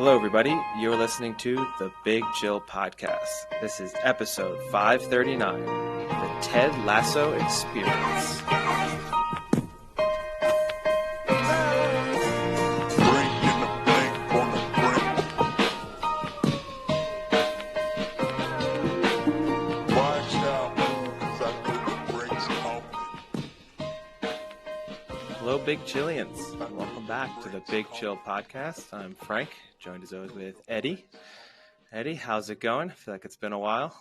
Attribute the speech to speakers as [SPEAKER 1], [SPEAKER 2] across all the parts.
[SPEAKER 1] Hello, everybody. You're listening to the Big Chill Podcast. This is episode 539, the Ted Lasso Experience. Hello, Big Chillians. Welcome back to the Big Chill Podcast. I'm Frank, joined as always with Eddie. Eddie, how's it going? I feel like it's been a while.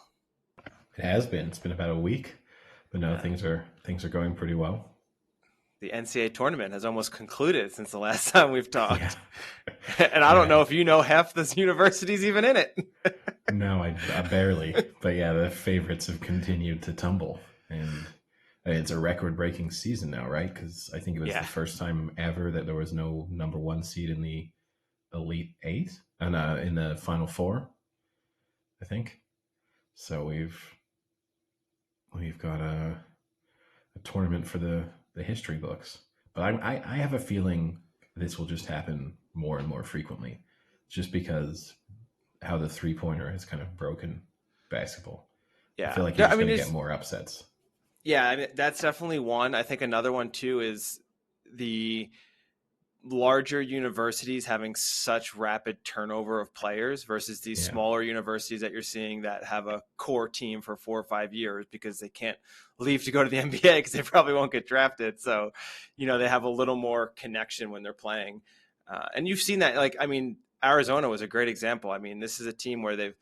[SPEAKER 2] It has been. It's been about a week, but no, things are going pretty well.
[SPEAKER 1] The NCAA tournament has almost concluded since the last time we've talked. Yeah. And I don't know if you know half the universities even in it.
[SPEAKER 2] No, I barely. But yeah, the favorites have continued to tumble. And it's a record-breaking season now, right? Because I think it was the first time ever that there was no number one seed in the Elite Eight and in the Final Four, I think. So we've got a tournament for the history books. But I have a feeling this will just happen more and more frequently, just because how the three-pointer has kind of broken basketball. Yeah, I feel like you're going to get more upsets.
[SPEAKER 1] Yeah, I mean, that's definitely one. I think another one, too, is the larger universities having such rapid turnover of players versus these smaller universities that you're seeing that have a core team for 4 or 5 years because they can't leave to go to the NBA because they probably won't get drafted. So, they have a little more connection when they're playing. And you've seen that. Arizona was a great example. I mean, this is a team where they've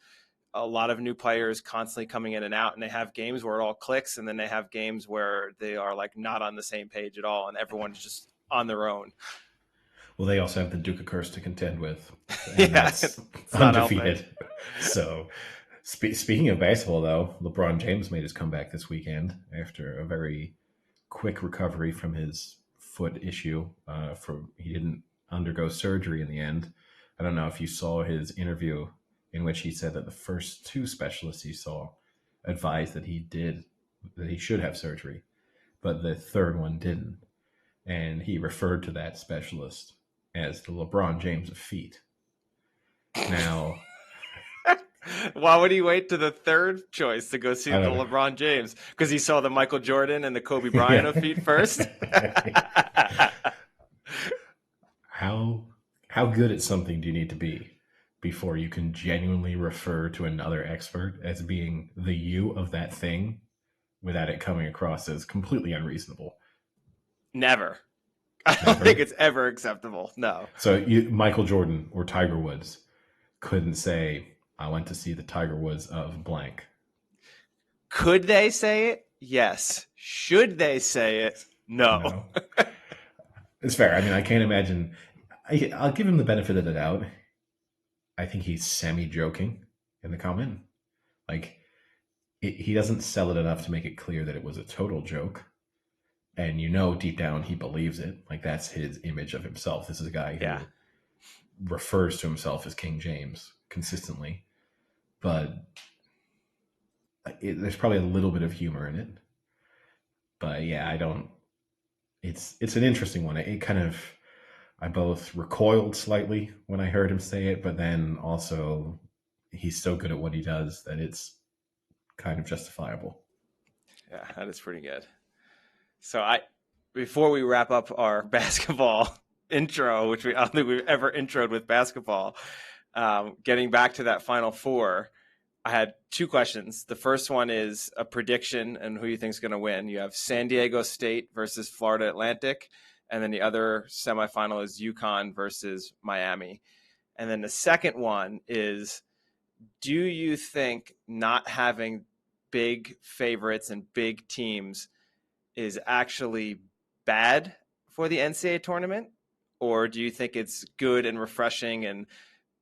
[SPEAKER 1] a lot of new players constantly coming in and out, and they have games where it all clicks, and then they have games where they are not on the same page at all, and everyone's just on their own.
[SPEAKER 2] Well, they also have the Duca curse to contend with, and that's undefeated. So, speaking of basketball, though, LeBron James made his comeback this weekend after a very quick recovery from his foot issue. He didn't undergo surgery in the end. I don't know if you saw his interview, in which he said that the first two specialists he saw advised that he should have surgery, but the third one didn't. And he referred to that specialist as the LeBron James of feet. Now,
[SPEAKER 1] why would he wait to the third choice to go see the LeBron James? Because he saw the Michael Jordan and the Kobe Bryant of feet first?
[SPEAKER 2] How good at something do you need to be before you can genuinely refer to another expert as being the you of that thing without it coming across as completely unreasonable?
[SPEAKER 1] Never. I don't think it's ever acceptable. No.
[SPEAKER 2] So Michael Jordan or Tiger Woods couldn't say, I went to see the Tiger Woods of blank.
[SPEAKER 1] Could they say it? Yes. Should they say it? No.
[SPEAKER 2] It's fair. I mean, I can't imagine. I'll give him the benefit of the doubt. I think he's semi-joking in the comment. He doesn't sell it enough to make it clear that it was a total joke. And deep down he believes it. That's his image of himself. This is a guy who refers to himself as King James consistently. But there's probably a little bit of humor in it. But yeah, I don't... It's an interesting one. I both recoiled slightly when I heard him say it, but then also he's so good at what he does that it's kind of justifiable.
[SPEAKER 1] Yeah, that is pretty good. So before we wrap up our basketball intro, which I don't think we've ever introed with basketball, getting back to that Final Four, I had two questions. The first one is a prediction and who you think is going to win. You have San Diego State versus Florida Atlantic. And then the other semifinal is UConn versus Miami. And then the second one is, do you think not having big favorites and big teams is actually bad for the NCAA tournament? Or do you think it's good and refreshing and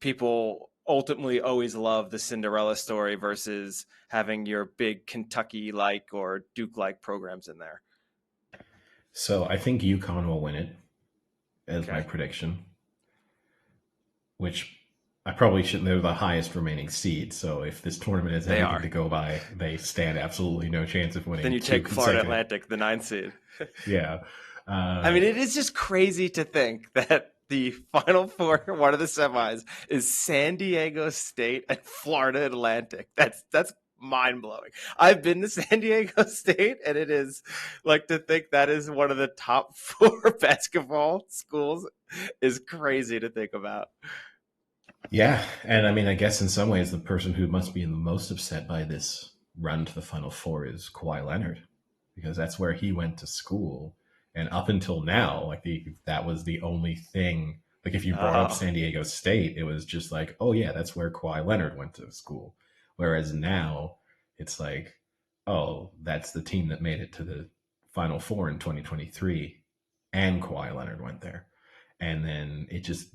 [SPEAKER 1] people ultimately always love the Cinderella story versus having your big Kentucky-like or Duke-like programs in there?
[SPEAKER 2] So I think UConn will win it as my prediction, which I probably shouldn't. They're the highest remaining seed. So if this tournament has anything to go by, they stand absolutely no chance of winning.
[SPEAKER 1] Then you take Florida Atlantic, the 9th seed.
[SPEAKER 2] Yeah.
[SPEAKER 1] I mean, it is just crazy to think that the Final Four, one of the semis, is San Diego State and Florida Atlantic. That's mind blowing. I've been to San Diego State, and it is like to think that is one of the top 4 basketball schools is crazy to think about.
[SPEAKER 2] Yeah, and I mean, I guess in some ways, the person who must be the most upset by this run to the Final Four is Kawhi Leonard, because that's where he went to school, and up until now, like that was the only thing. Like if you brought up
[SPEAKER 1] Oh,
[SPEAKER 2] San Diego State, it was just like, oh yeah, that's where Kawhi Leonard went to school. Whereas now, it's like, oh, that's the team that made it to the Final Four in 2023, and Kawhi Leonard went there, and then it just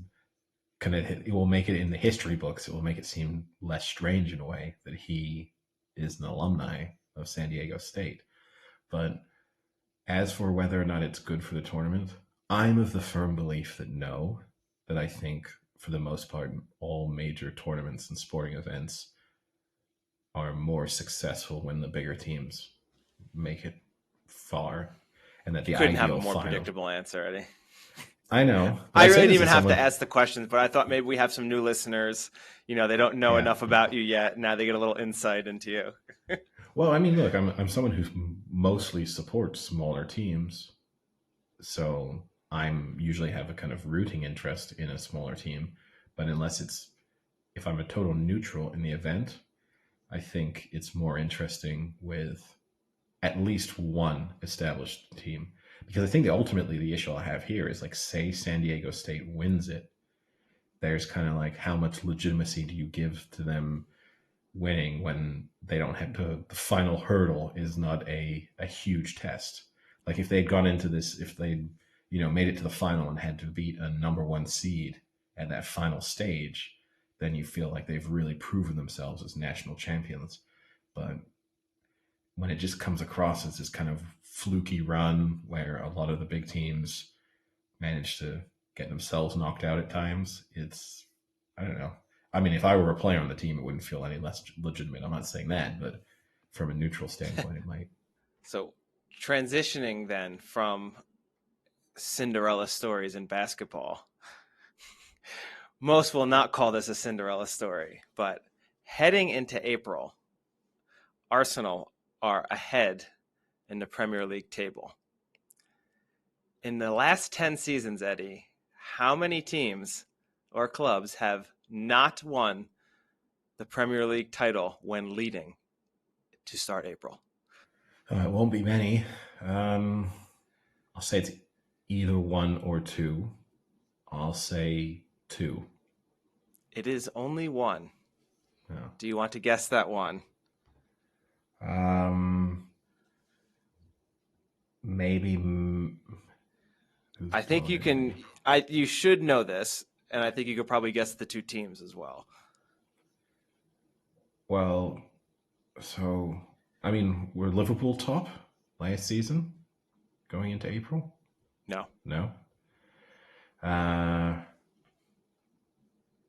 [SPEAKER 2] kind of it will make it in the history books. It will make it seem less strange in a way that he is an alumni of San Diego State. But as for whether or not it's good for the tournament, I'm of the firm belief that no. That I think for the most part, all major tournaments and sporting events are more successful when the bigger teams make it far, and that
[SPEAKER 1] you
[SPEAKER 2] the
[SPEAKER 1] couldn't have a
[SPEAKER 2] ideal
[SPEAKER 1] more
[SPEAKER 2] final.
[SPEAKER 1] predictable answer, Eddie.
[SPEAKER 2] I know, but
[SPEAKER 1] I
[SPEAKER 2] I
[SPEAKER 1] really
[SPEAKER 2] say
[SPEAKER 1] didn't
[SPEAKER 2] this
[SPEAKER 1] even
[SPEAKER 2] as
[SPEAKER 1] have to
[SPEAKER 2] someone.
[SPEAKER 1] ask the questions, but I thought maybe we have some new listeners. They don't know
[SPEAKER 2] Yeah.
[SPEAKER 1] enough about you yet. Now they get a little insight into you.
[SPEAKER 2] Well, I mean, look, I'm someone who mostly supports smaller teams, so I'm usually have a kind of rooting interest in a smaller team. But if I'm a total neutral in the event, I think it's more interesting with at least one established team, because I think that ultimately the issue I have here is like, say San Diego State wins it, there's kind of like how much legitimacy do you give to them winning when they don't have the final hurdle is not a huge test. Like if they'd gone into this, if they'd made it to the final and had to beat a number one seed at that final stage, then you feel like they've really proven themselves as national champions. But when it just comes across as this kind of fluky run where a lot of the big teams manage to get themselves knocked out at times, it's, I don't know. I mean, if I were a player on the team, it wouldn't feel any less legitimate. I'm not saying that, but from a neutral standpoint, it might.
[SPEAKER 1] So, transitioning then from Cinderella stories in basketball, most will not call this a Cinderella story, but heading into April, Arsenal are ahead in the Premier League table. In the last 10 seasons, Eddie, how many teams or clubs have not won the Premier League title when leading to start April?
[SPEAKER 2] It won't be many. I'll say it's either one or two. I'll say two.
[SPEAKER 1] It is only one.
[SPEAKER 2] Yeah.
[SPEAKER 1] Do you want to guess that one?
[SPEAKER 2] Maybe.
[SPEAKER 1] I think you can. You should know this, and I think you could probably guess the two teams as well.
[SPEAKER 2] Well, so I mean, were Liverpool top last season going into April?
[SPEAKER 1] No.
[SPEAKER 2] No.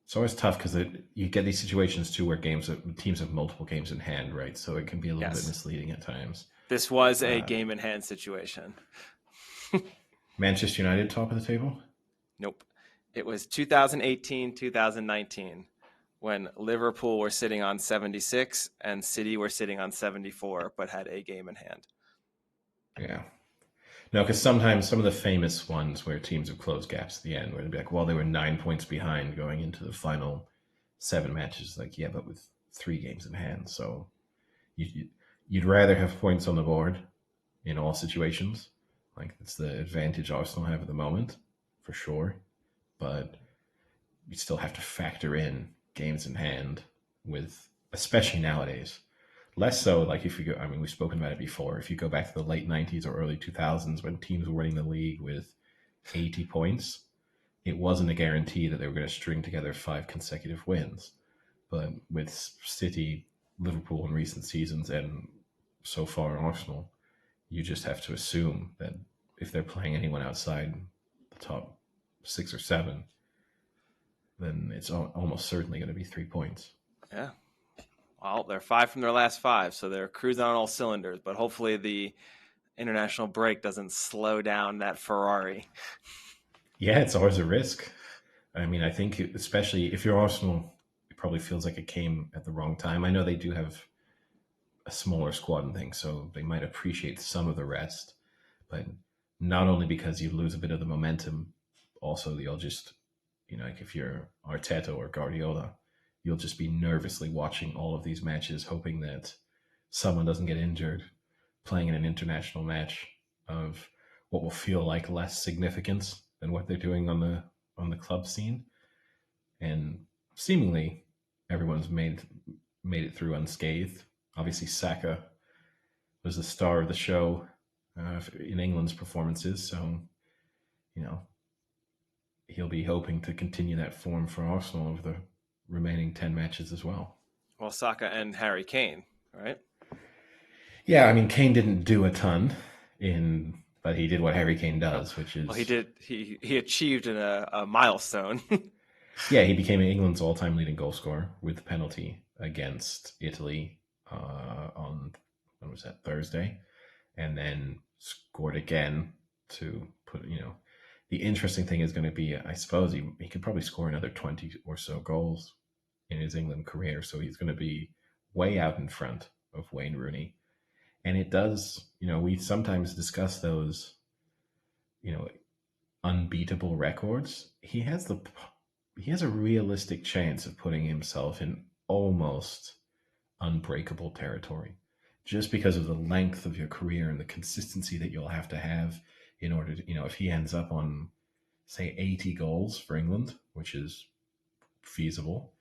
[SPEAKER 2] It's always tough because you get these situations too where teams have multiple games in hand, right? So it can be a little bit misleading at times.
[SPEAKER 1] This was a game in hand situation.
[SPEAKER 2] Manchester United top of the table?
[SPEAKER 1] Nope. It was 2018, 2019 when Liverpool were sitting on 76 and City were sitting on 74, but had a game in hand.
[SPEAKER 2] Yeah. No, because sometimes some of the famous ones where teams have closed gaps at the end, where they'd be like, well, they were 9 points behind going into the final 7 matches. Like, yeah, but with 3 games in hand. So you'd rather have points on the board in all situations. Like, it's the advantage Arsenal have at the moment, for sure. But you still have to factor in games in hand with, especially nowadays. Less so, like if you go, I mean, we've spoken about it before. If you go back to the late 90s or early 2000s when teams were winning the league with 80 points, it wasn't a guarantee that they were going to string together 5 consecutive wins. But with City, Liverpool in recent seasons, and so far Arsenal, you just have to assume that if they're playing anyone outside the top 6 or 7, then it's almost certainly going to be 3 points.
[SPEAKER 1] Yeah. Well, they're 5 from their last 5, so they're cruising on all cylinders. But hopefully the international break doesn't slow down that Ferrari.
[SPEAKER 2] Yeah, it's always a risk. I mean, I think especially if you're Arsenal, it probably feels like it came at the wrong time. I know they do have a smaller squad and things, so they might appreciate some of the rest, but not only because you lose a bit of the momentum, also you'll just, like if you're Arteta or Guardiola, you'll just be nervously watching all of these matches, hoping that someone doesn't get injured, playing in an international match of what will feel like less significance than what they're doing on the club scene, and seemingly everyone's made it through unscathed. Obviously, Saka was the star of the show in England's performances, so you know he'll be hoping to continue that form for Arsenal over the remaining 10 matches as well.
[SPEAKER 1] Well, Saka and Harry Kane, right?
[SPEAKER 2] Yeah, I mean, Kane didn't do a ton but he did what Harry Kane does, which is...
[SPEAKER 1] Well, he did. He achieved a milestone.
[SPEAKER 2] Yeah, he became England's all-time leading goal scorer with the penalty against Italy on, when was that, Thursday, and then scored again to put, the interesting thing is going to be, I suppose he could probably score another 20 or so goals in his England career, so he's going to be way out in front of Wayne Rooney. And it does, we sometimes discuss those, unbeatable records. He has a realistic chance of putting himself in almost unbreakable territory, just because of the length of your career and the consistency that you'll have to have in order to, if he ends up on, say, 80 goals for England, which is feasible,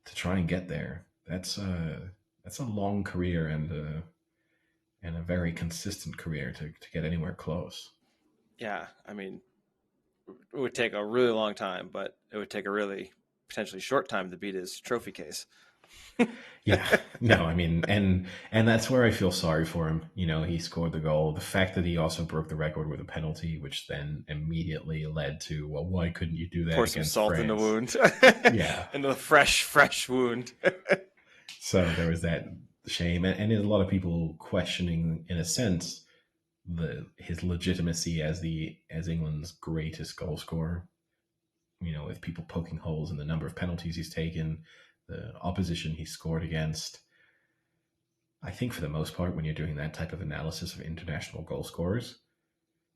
[SPEAKER 2] to try and get there, that's a long career and a very consistent career to get anywhere close.
[SPEAKER 1] Yeah, I mean, it would take a really long time, but it would take a really potentially short time to beat his trophy case.
[SPEAKER 2] Yeah, no, I mean, and that's where I feel sorry for him. He scored the goal. The fact that he also broke the record with a penalty, which then immediately led to, well, why couldn't you do that
[SPEAKER 1] Pour
[SPEAKER 2] against
[SPEAKER 1] some salt
[SPEAKER 2] France?
[SPEAKER 1] in the wound.
[SPEAKER 2] Yeah,
[SPEAKER 1] into the fresh wound.
[SPEAKER 2] so there was that shame, and a lot of people questioning, in a sense, his legitimacy as England's greatest goal scorer. With people poking holes in the number of penalties he's taken, the opposition he scored against. I think for the most part, when you're doing that type of analysis of international goal scorers,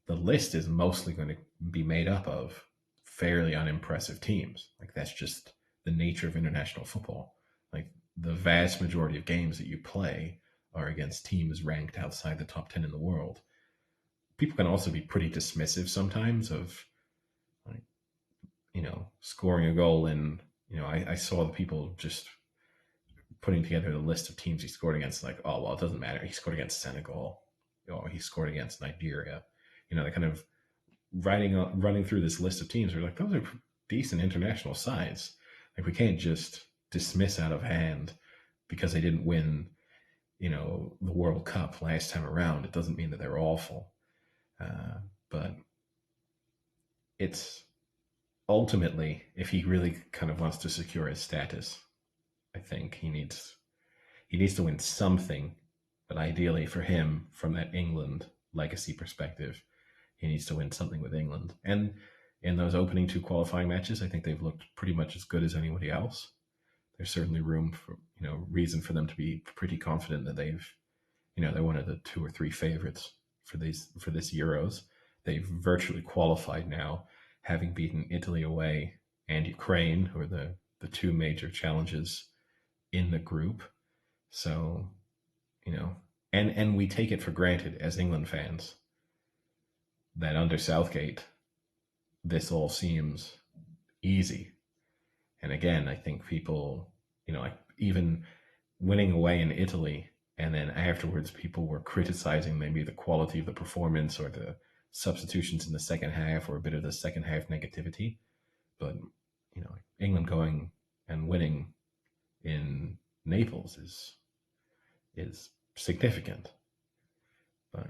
[SPEAKER 2] the list is mostly going to be made up of fairly unimpressive teams. Like, that's just the nature of international football. Like, the vast majority of games that you play are against teams ranked outside the top 10 in the world. People can also be pretty dismissive sometimes of, like, scoring a goal in, I saw the people just putting together the list of teams he scored against, like, oh, well, it doesn't matter. He scored against Senegal. He scored against Nigeria. They're kind of running through this list of teams. We're like, those are decent international sides. Like, we can't just dismiss out of hand because they didn't win, the World Cup last time around. It doesn't mean that they're awful. But it's ultimately, if he really kind of wants to secure his status, I think he needs to win something, but ideally for him, from that England legacy perspective, he needs to win something with England. And in those opening two qualifying matches, I think they've looked pretty much as good as anybody else. There's certainly room for, reason for them to be pretty confident that they're one of the two or three favorites for this Euros. They've virtually qualified now, having beaten Italy away and Ukraine, who are the two major challenges in the group. So, and we take it for granted as England fans that under Southgate, this all seems easy. And again, I think people, even winning away in Italy, and then afterwards people were criticizing maybe the quality of the performance or the substitutions in the second half, or a bit of the second half negativity. But, England going and winning in Naples is significant. But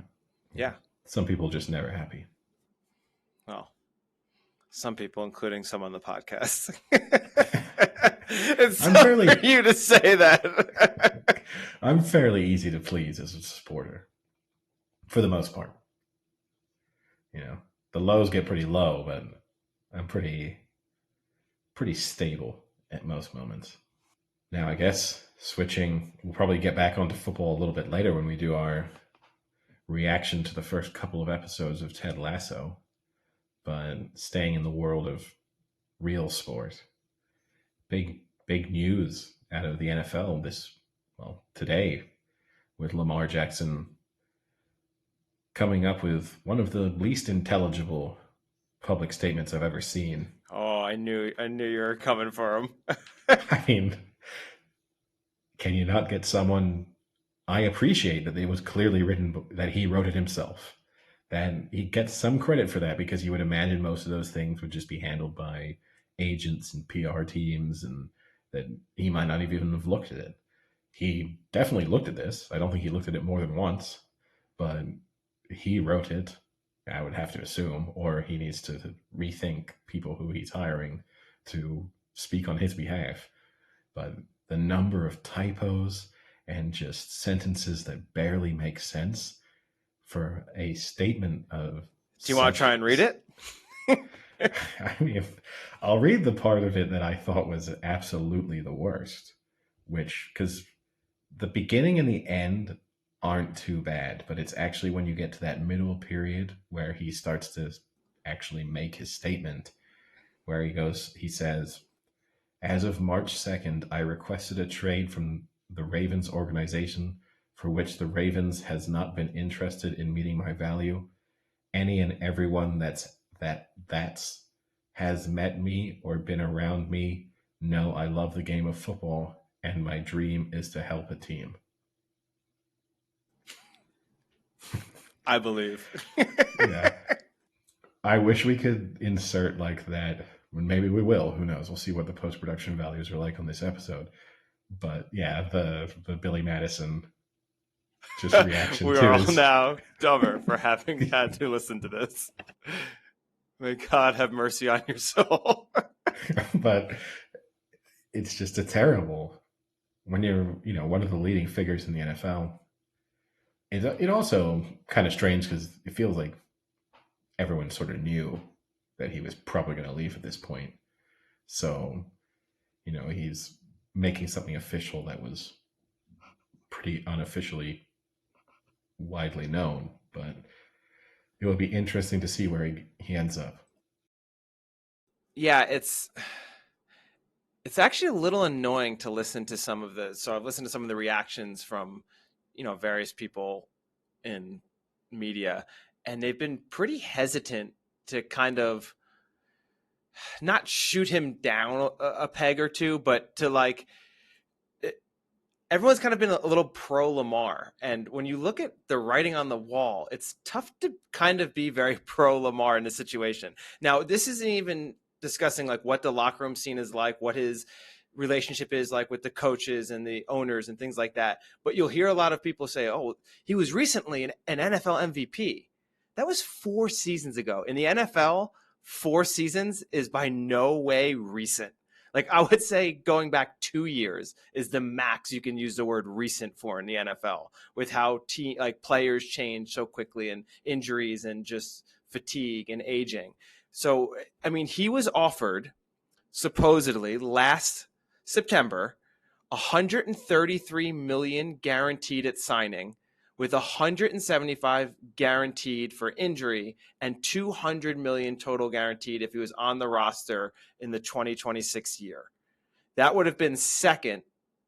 [SPEAKER 1] yeah,
[SPEAKER 2] some people just never happy.
[SPEAKER 1] Well, some people, including some on the podcast. It's tough for you to say that.
[SPEAKER 2] I'm fairly easy to please as a supporter, for the most part. The lows get pretty low, but I'm pretty stable at most moments. Now, I guess switching, we'll probably get back onto football a little bit later when we do our reaction to the first couple of episodes of Ted Lasso. But staying in the world of real sport, big news out of the NFL today, with Lamar Jackson coming up with one of the least intelligible public statements I've ever seen.
[SPEAKER 1] Oh, I knew you were coming for him.
[SPEAKER 2] I mean, can you not get someone? I appreciate that it was clearly written, that he wrote it himself. Then he gets some credit for that, because you would imagine most of those things would just be handled by agents and PR teams, and that he might not even have looked at it. He definitely looked at this. I don't think he looked at it more than once, but he wrote it, I would have to assume, or he needs to rethink people who he's hiring to speak on his behalf. But the number of typos and just sentences that barely make sense for a statement of...
[SPEAKER 1] Do you want to try and read it?
[SPEAKER 2] I mean, I'll read the part of it that I thought was absolutely the worst, because the beginning and the end aren't too bad, but it's actually when you get to that middle period where he starts to actually make his statement, where he says, "As of March 2nd, I requested a trade from the Ravens organization, for which the Ravens has not been interested in meeting my value. Any and everyone that has met me or been around me know I love the game of football, and my dream is to help a team."
[SPEAKER 1] I believe.
[SPEAKER 2] Yeah. I wish we could insert like that. Maybe we will. Who knows? We'll see what the post-production values are like on this episode. But yeah, the Billy Madison just reaction.
[SPEAKER 1] We are all now dumber for having had to listen to this. May God have mercy on your soul.
[SPEAKER 2] But it's just a terrible, when you're, one of the leading figures in the NFL. It also kind of strange, because it feels like everyone sort of knew that he was probably going to leave at this point. So, he's making something official that was pretty unofficially widely known. But it will be interesting to see where he ends up.
[SPEAKER 1] Yeah, it's actually a little annoying to listen to some of the... So I've listened to some of the reactions from, various people in media, and they've been pretty hesitant to kind of not shoot him down a peg or two, but to everyone's kind of been a little pro Lamar. And when you look at the writing on the wall, it's tough to kind of be very pro Lamar in this situation. Now, this isn't even discussing what the locker room scene is like, what his relationship is like with the coaches and the owners and things like that. But you'll hear a lot of people say, "Oh, he was recently an NFL MVP." That was 4 seasons ago. In the NFL, 4 seasons is by no way recent. I would say going back 2 years is the max you can use the word recent for in the NFL, with how players change so quickly, and injuries and just fatigue and aging. So, I mean, he was offered supposedly last September $133 million guaranteed at signing, with $175 guaranteed for injury and $200 million total guaranteed if he was on the roster in the 2026 year. That would have been second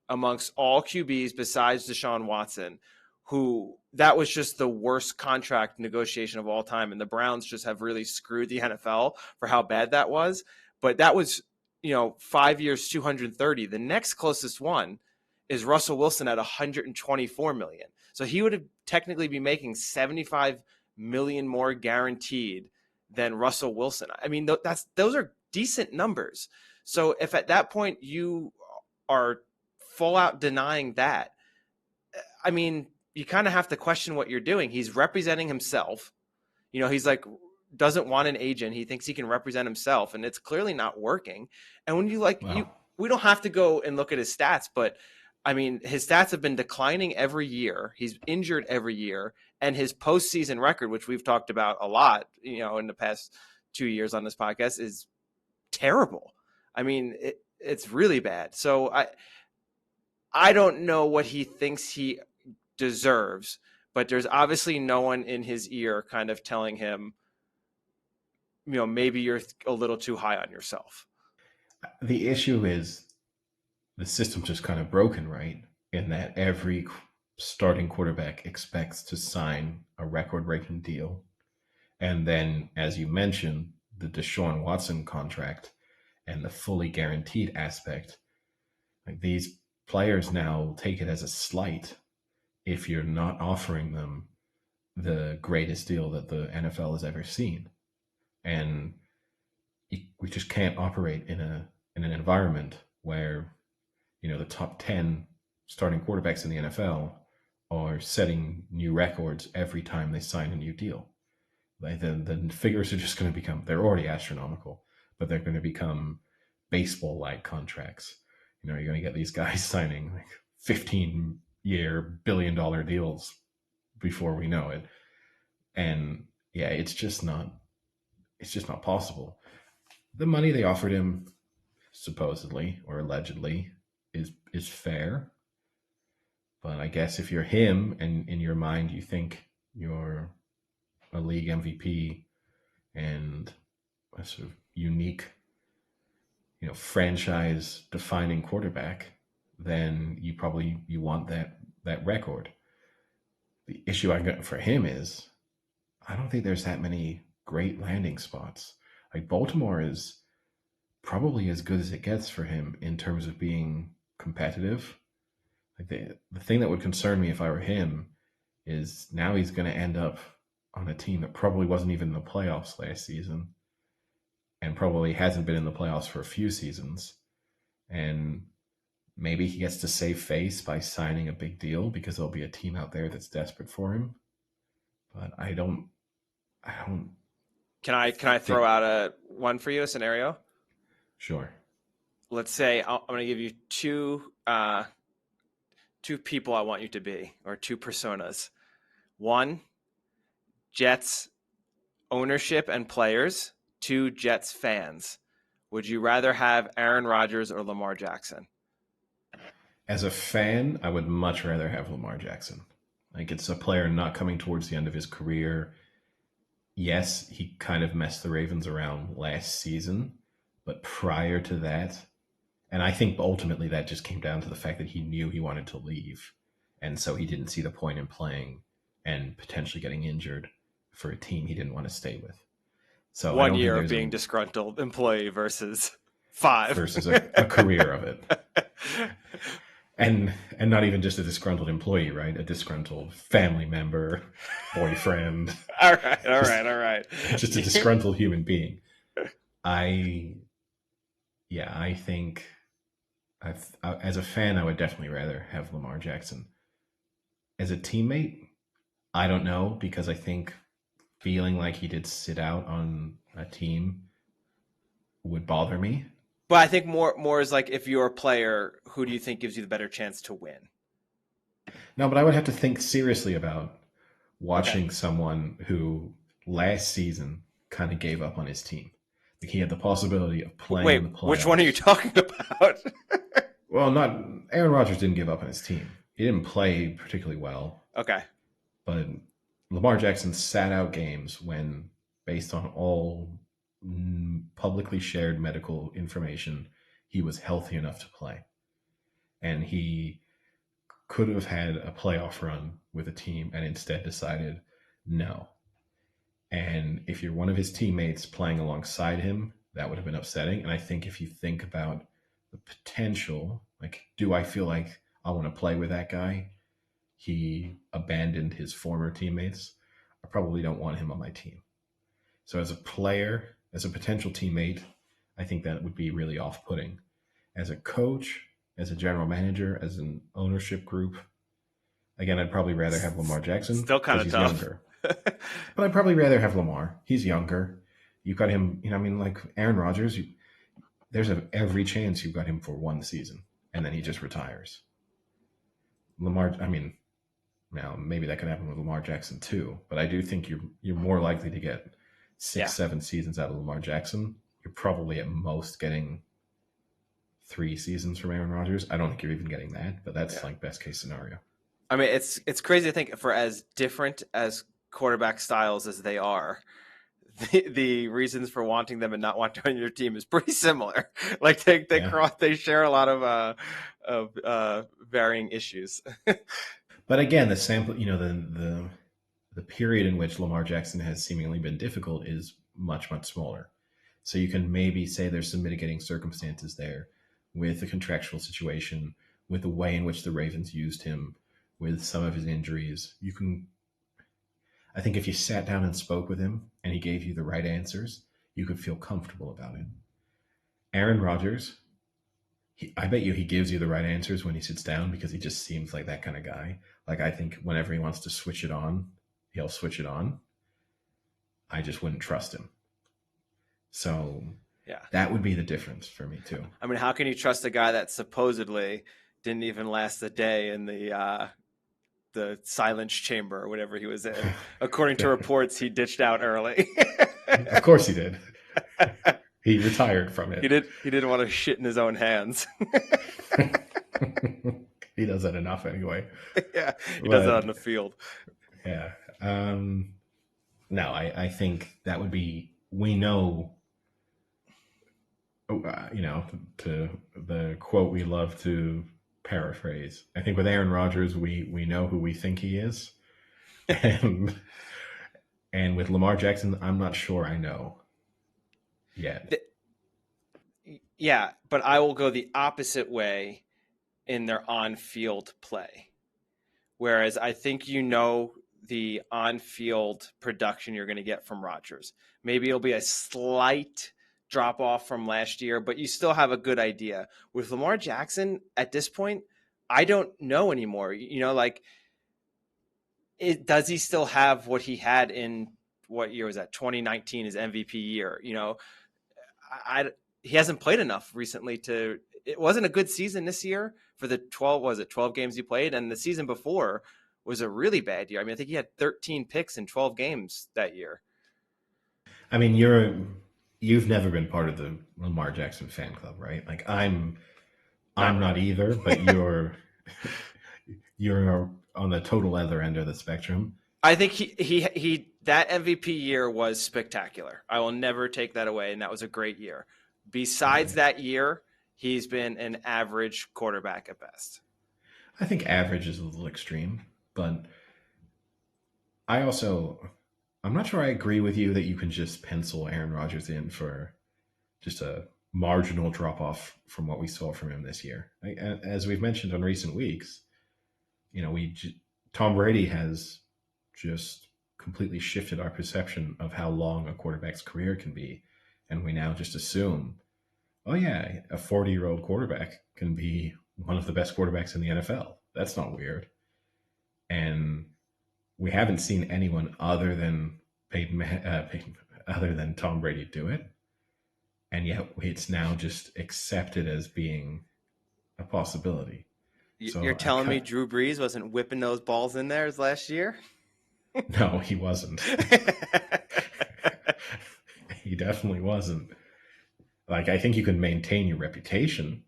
[SPEAKER 1] amongst all QBs besides Deshaun Watson, who that was just the worst contract negotiation of all time. And the Browns just have really screwed the NFL for how bad that was. But that was, 5 years, 230. The next closest one is Russell Wilson at $124 million. So he would have technically be making $75 million more guaranteed than Russell Wilson. I mean, those are decent numbers. So if at that point you are full out denying that, I mean, you kind of have to question what you're doing. He's representing himself. He's doesn't want an agent. He thinks he can represent himself, and it's clearly not working. And when we don't have to go and look at his stats, but I mean, his stats have been declining every year. He's injured every year, and his postseason record, which we've talked about a lot, in the past 2 years on this podcast, is terrible. I mean, it's really bad. So I don't know what he thinks he deserves, but there's obviously no one in his ear kind of telling him, maybe you're a little too high on yourself.
[SPEAKER 2] The issue is the system's just kind of broken, right? In that every starting quarterback expects to sign a record-breaking deal. And then, as you mentioned, the Deshaun Watson contract and the fully guaranteed aspect, like these players now take it as a slight if you're not offering them the greatest deal that the NFL has ever seen. And we just can't operate in an environment where the top 10 starting quarterbacks in the NFL are setting new records every time they sign a new deal. Like the figures are just going to become, they're already astronomical, but they're going to become baseball-like contracts. You're going to get these guys signing like 15-year billion-dollar deals before we know it. And yeah, it's just not possible. The money they offered him, supposedly or allegedly, is fair. But I guess if you're him and in your mind you think you're a league MVP and a sort of unique, franchise defining quarterback, then you want that record. The issue I got for him is I don't think there's that many great landing spots. Like Baltimore is probably as good as it gets for him in terms of being competitive. Like the thing that would concern me if I were him is now he's going to end up on a team that probably wasn't even in the playoffs last season and probably hasn't been in the playoffs for a few seasons. And maybe he gets to save face by signing a big deal because there'll be a team out there that's desperate for him. But I don't.
[SPEAKER 1] Can I throw out one for you, a scenario?
[SPEAKER 2] Sure.
[SPEAKER 1] Let's say I'm going to give you two people I want you to be, or two personas. One, Jets ownership and players. Two, Jets fans. Would you rather have Aaron Rodgers or Lamar Jackson?
[SPEAKER 2] As a fan, I would much rather have Lamar Jackson. Like, it's a player not coming towards the end of his career. Yes, he kind of messed the Ravens around last season, but prior to that, and I think ultimately that just came down to the fact that he knew he wanted to leave. And so he didn't see the point in playing and potentially getting injured for a team he didn't want to stay with. So
[SPEAKER 1] 1 year of being disgruntled employee versus 5.
[SPEAKER 2] Versus a career of it. And not even just a disgruntled employee, right? A disgruntled family member, boyfriend.
[SPEAKER 1] All right.
[SPEAKER 2] Just a disgruntled human being. I think as a fan, I would definitely rather have Lamar Jackson. As a teammate, I don't know, because I think feeling like he did sit out on a team would bother me.
[SPEAKER 1] But I think more is like, if you're a player, who do you think gives you the better chance to win?
[SPEAKER 2] No, but I would have to think seriously about watching someone who last season kind of gave up on his team. Like, he had the possibility of playing in the playoffs.
[SPEAKER 1] Which one are you talking about?
[SPEAKER 2] Well, not Aaron Rodgers didn't give up on his team. He didn't play particularly well.
[SPEAKER 1] Okay.
[SPEAKER 2] But Lamar Jackson sat out games when, based on all publicly shared medical information, he was healthy enough to play. And he could have had a playoff run with a team and instead decided no. And if you're one of his teammates playing alongside him, that would have been upsetting. And I think if you think about the potential, like, do I feel like I want to play with that guy? He abandoned his former teammates. I probably don't want him on my team. So as a player, as a potential teammate, I think that would be really off-putting. As a coach, as a general manager, as an ownership group, again, I'd probably rather have Lamar Jackson.
[SPEAKER 1] Still kind of tough.
[SPEAKER 2] Younger. But I'd probably rather have Lamar. He's younger. You've got him, like Aaron Rodgers, there's every chance you've got him for one season, and then he just retires. Lamar, now maybe that could happen with Lamar Jackson too, but I do think you're more likely to get 6-7 seasons out of Lamar Jackson. you're probably at most getting 3 seasons from Aaron Rodgers. I don't think you're even getting that, but that's like best case scenario.
[SPEAKER 1] I mean, it's crazy to think, for as different as quarterback styles as they are, the reasons for wanting them and not wanting on your team is pretty similar. Like they share a lot of varying issues.
[SPEAKER 2] But again, the sample, the period in which Lamar Jackson has seemingly been difficult is much, much smaller. So you can maybe say there's some mitigating circumstances there with the contractual situation, with the way in which the Ravens used him, with some of his injuries. I think if you sat down and spoke with him and he gave you the right answers, you could feel comfortable about it. Aaron Rodgers, I bet you he gives you the right answers when he sits down, because he just seems like that kind of guy. Like, I think whenever he wants to switch it on, he'll switch it on. I just wouldn't trust him. So that would be the difference for me too.
[SPEAKER 1] I mean, how can you trust a guy that supposedly didn't even last a day in the silence chamber or whatever he was in? According to reports, he ditched out early.
[SPEAKER 2] Of course he did. He retired from it.
[SPEAKER 1] He didn't want to shit in his own hands.
[SPEAKER 2] He does that enough anyway.
[SPEAKER 1] Yeah, he does that on the field.
[SPEAKER 2] Yeah. No, I think that would be, we know, to the quote we love to paraphrase, I think with Aaron Rodgers, we know who we think he is. And with Lamar Jackson, I'm not sure I know yet.
[SPEAKER 1] Yeah, but I will go the opposite way in their on-field play. Whereas I think the on-field production you're going to get from Rodgers. Maybe it'll be a slight drop off from last year, but you still have a good idea. With Lamar Jackson at this point, I don't know anymore. Does he still have what he had in, what year was that? 2019, his MVP year. He hasn't played enough recently it wasn't a good season this year for the 12 games he played, and the season before was a really bad year. I mean, I think he had 13 picks in 12 games that year.
[SPEAKER 2] I mean, you've never been part of the Lamar Jackson fan club, right? Like, I'm not either, but you're on the total other end of the spectrum.
[SPEAKER 1] I think he that MVP year was spectacular. I will never take that away, and that was a great year. Besides that year, he's been an average quarterback at best.
[SPEAKER 2] I think average is a little extreme, but I'm not sure I agree with you that you can just pencil Aaron Rodgers in for just a marginal drop-off from what we saw from him this year. As we've mentioned on recent weeks, Tom Brady has just completely shifted our perception of how long a quarterback's career can be. And we now just assume, oh yeah, a 40-year-old quarterback can be one of the best quarterbacks in the NFL. That's not weird. And we haven't seen anyone other than Tom Brady do it. And yet it's now just accepted as being a possibility.
[SPEAKER 1] You're telling me Drew Brees wasn't whipping those balls in there as last year?
[SPEAKER 2] No, he wasn't. He definitely wasn't. Like, I think you can maintain your reputation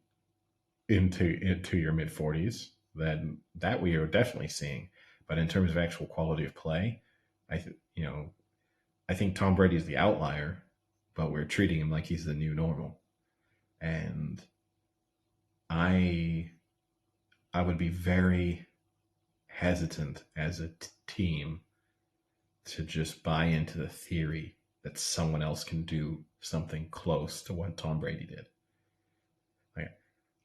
[SPEAKER 2] into your mid-40s. That we are definitely seeing. But in terms of actual quality of play, I think Tom Brady is the outlier, but we're treating him like he's the new normal. And I would be very hesitant as a team to just buy into the theory that someone else can do something close to what Tom Brady did. Like,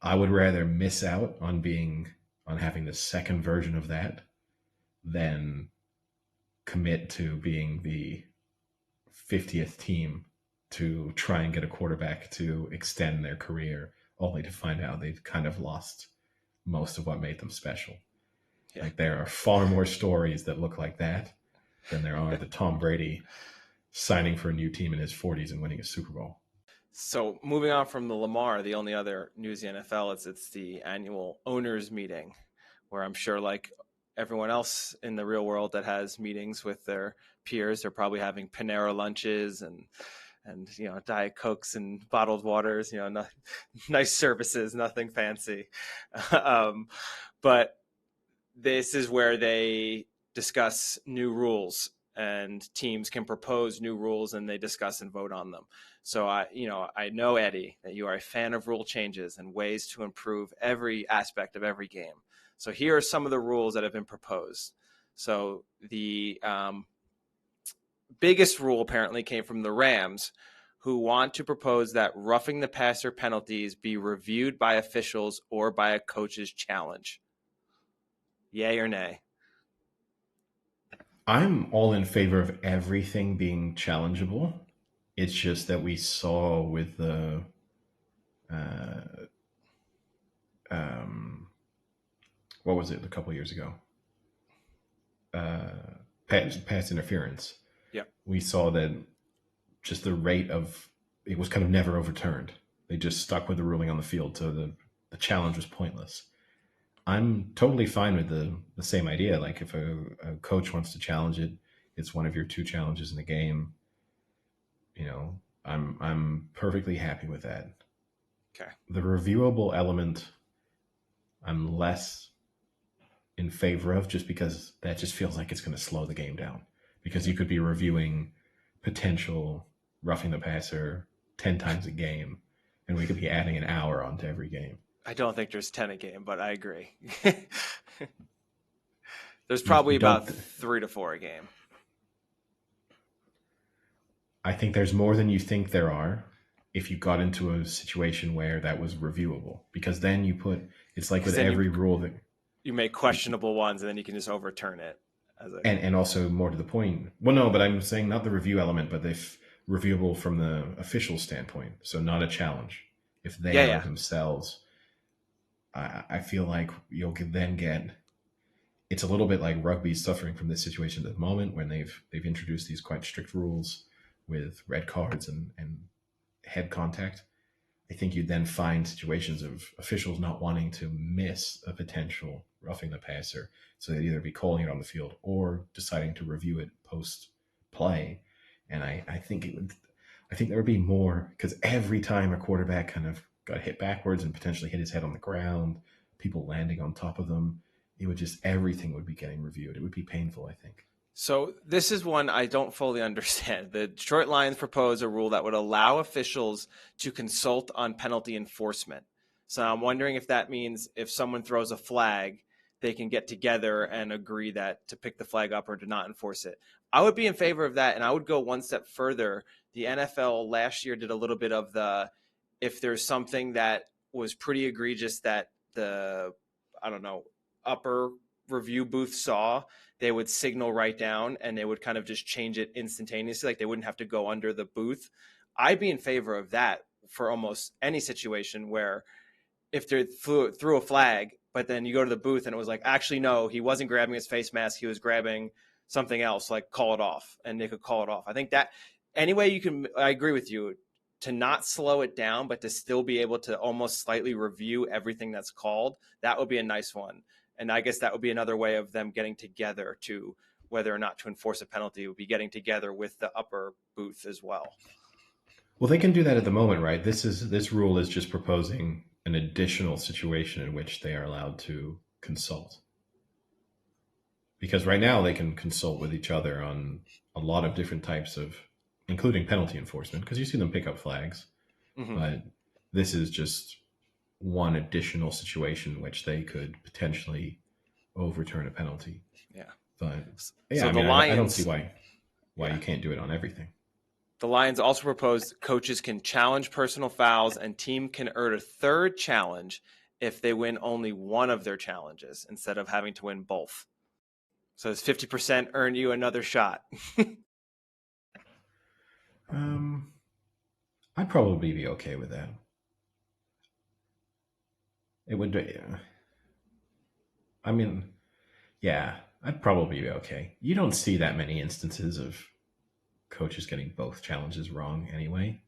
[SPEAKER 2] I would rather miss out on having the second version of that than commit to being the 50th team to try and get a quarterback to extend their career, only to find out they've kind of lost most of what made them special. Yeah. Like, there are far more stories that look like that than there are the Tom Brady signing for a new team in his 40s and winning a Super Bowl.
[SPEAKER 1] So moving on from the Lamar, the only other news in the NFL it's the annual owners meeting, where I'm sure, like everyone else in the real world that has meetings with their peers, they're probably having Panera lunches and and Diet Cokes and bottled waters, nice services, nothing fancy. But this is where they discuss new rules, and teams can propose new rules and they discuss and vote on them. So I know, Eddie, that you are a fan of rule changes and ways to improve every aspect of every game. So here are some of the rules that have been proposed. So the biggest rule apparently came from the Rams, who want to propose that roughing the passer penalties be reviewed by officials or by a coach's challenge. Yay or nay?
[SPEAKER 2] I'm all in favor of everything being challengeable. It's just that we saw with the what was it a couple of years ago? Pass interference.
[SPEAKER 1] Yeah.
[SPEAKER 2] We saw that just the rate of it was kind of never overturned. They just stuck with the ruling on the field, so the challenge was pointless. I'm totally fine with the same idea. Like if a coach wants to challenge it, it's one of your two challenges in the game. I'm perfectly happy with that.
[SPEAKER 1] Okay.
[SPEAKER 2] The reviewable element, I'm less in favor of, just because that just feels like it's going to slow the game down. Because you could be reviewing potential roughing the passer 10 times a game, and we could be adding an hour onto every game.
[SPEAKER 1] I don't think there's 10 a game, but I agree. There's probably about 3 to 4 a game.
[SPEAKER 2] I think there's more than you think there are if you got into a situation where that was reviewable, because then it's like with every rule that
[SPEAKER 1] you make questionable ones and then you can just overturn it.
[SPEAKER 2] And also, more to the point, well, no, but I'm saying not the review element, but if reviewable from the official standpoint, so not a challenge. If they are themselves, I feel like you'll then get. It's a little bit like rugby suffering from this situation at the moment, when they've introduced these quite strict rules with red cards and head contact. I think you'd then find situations of officials not wanting to miss a potential roughing the passer, so they'd either be calling it on the field or deciding to review it post play. And I think there would be more, because every time a quarterback kind of got hit backwards and potentially hit his head on the ground, people landing on top of them, everything would be getting reviewed. It would be painful, I think.
[SPEAKER 1] So this is one I don't fully understand. The Detroit Lions propose a rule that would allow officials to consult on penalty enforcement. So I'm wondering if that means if someone throws a flag, they can get together and agree that to pick the flag up or to not enforce it. I would be in favor of that, and I would go one step further. The NFL last year did a little bit of if there's something that was pretty egregious that the, upper review booth saw, they would signal right down and they would kind of just change it instantaneously. Like they wouldn't have to go under the booth. I'd be in favor of that for almost any situation where if they threw a flag, but then you go to the booth and it was like, actually, no, he wasn't grabbing his face mask. He was grabbing something else, like call it off, and they could call it off. I think that anyway, I agree with you, to not slow it down, but to still be able to almost slightly review everything that's called. That would be a nice one. And I guess that would be another way of them getting together to whether or not to enforce a penalty, would be getting together with the upper booth as well.
[SPEAKER 2] Well, they can do that at the moment, right? This rule is just proposing an additional situation in which they are allowed to consult. Because right now they can consult with each other on a lot of different types of, including penalty enforcement, because you see them pick up flags. Mm-hmm. But this is just one additional situation in which they could potentially overturn a penalty.
[SPEAKER 1] Yeah.
[SPEAKER 2] But yeah, so Lions, I don't see why you can't do it on everything.
[SPEAKER 1] The Lions also proposed coaches can challenge personal fouls and team can earn a third challenge if they win only one of their challenges instead of having to win both. So does 50% earn you another shot?
[SPEAKER 2] I'd probably be okay with that. It would. I mean, yeah, I'd probably be okay. You don't see that many instances of coaches getting both challenges wrong anyway.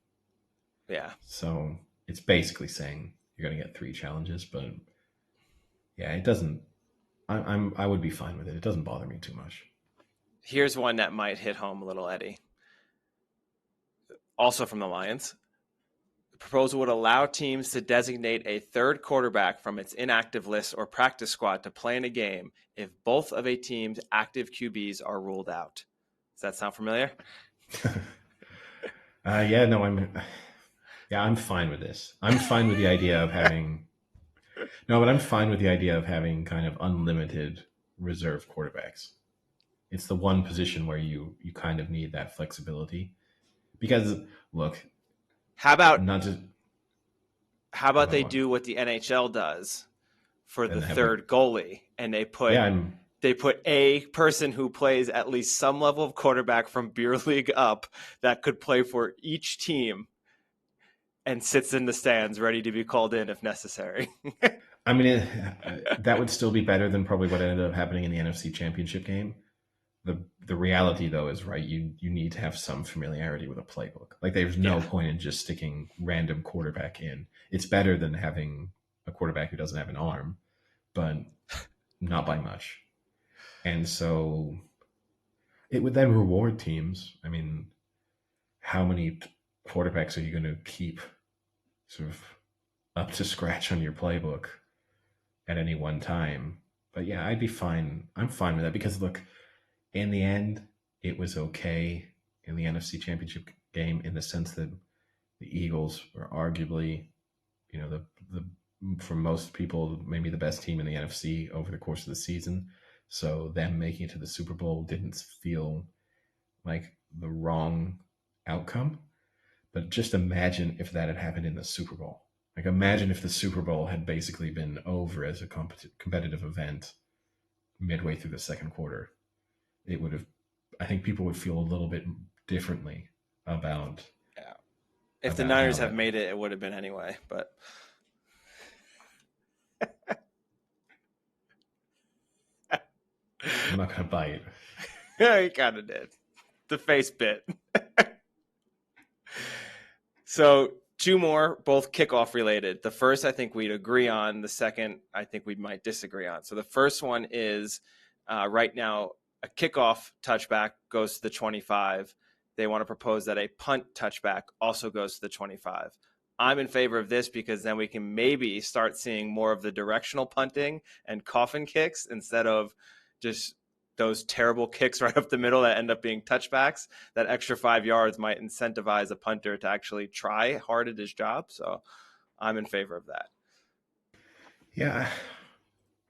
[SPEAKER 1] Yeah.
[SPEAKER 2] So it's basically saying you're going to get 3 challenges, but yeah, it doesn't. I would be fine with it. It doesn't bother me too much.
[SPEAKER 1] Here's one that might hit home a little, Eddie. also from the Lions. The proposal would allow teams to designate a third quarterback from its inactive list or practice squad to play in a game if both of a team's active QBs are ruled out. Does that sound familiar?
[SPEAKER 2] I'm fine with this. I'm fine with the idea of having I'm fine with the idea of having kind of unlimited reserve quarterbacks. It's the one position where you kind of need that flexibility. Because look,
[SPEAKER 1] how about
[SPEAKER 2] go
[SPEAKER 1] they
[SPEAKER 2] on.
[SPEAKER 1] do what the NHL does for the
[SPEAKER 2] And
[SPEAKER 1] third goalie, and they put a person who plays at least some level of quarterback from beer league up that could play for each team and sits in the stands ready to be called in if necessary.
[SPEAKER 2] I mean, that would still be better than probably what ended up happening in the NFC Championship game. The reality, though, is right. You need to have some familiarity with a playbook. Like, there's no point in just sticking random quarterback in. It's better than having a quarterback who doesn't have an arm, but not by much. And so it would then reward teams. I mean, how many quarterbacks are you going to keep sort of up to scratch on your playbook at any one time? But yeah, I'd be fine. I'm fine with that because look, in the end, it was okay in the NFC Championship game in the sense that the Eagles were arguably, the for most people, maybe the best team in the NFC over the course of the season. So them making it to the Super Bowl didn't feel like the wrong outcome. But just imagine if that had happened in the Super Bowl. Like, imagine if the Super Bowl had basically been over as a competitive event midway through the second quarter. It would have, I think people would feel a little bit differently about.
[SPEAKER 1] Yeah. If the Niners have made it, it would have been anyway, but.
[SPEAKER 2] I'm not going to bite.
[SPEAKER 1] Yeah, he kind of did. The face bit. So 2 more, both kickoff related. The first, I think we'd agree on. The second, I think we might disagree on. So the first one is right now, a kickoff touchback goes to the 25. They want to propose that a punt touchback also goes to the 25. I'm in favor of this because then we can maybe start seeing more of the directional punting and coffin kicks instead of just those terrible kicks right up the middle that end up being touchbacks. That extra 5 yards might incentivize a punter to actually try hard at his job. So I'm in favor of that.
[SPEAKER 2] Yeah.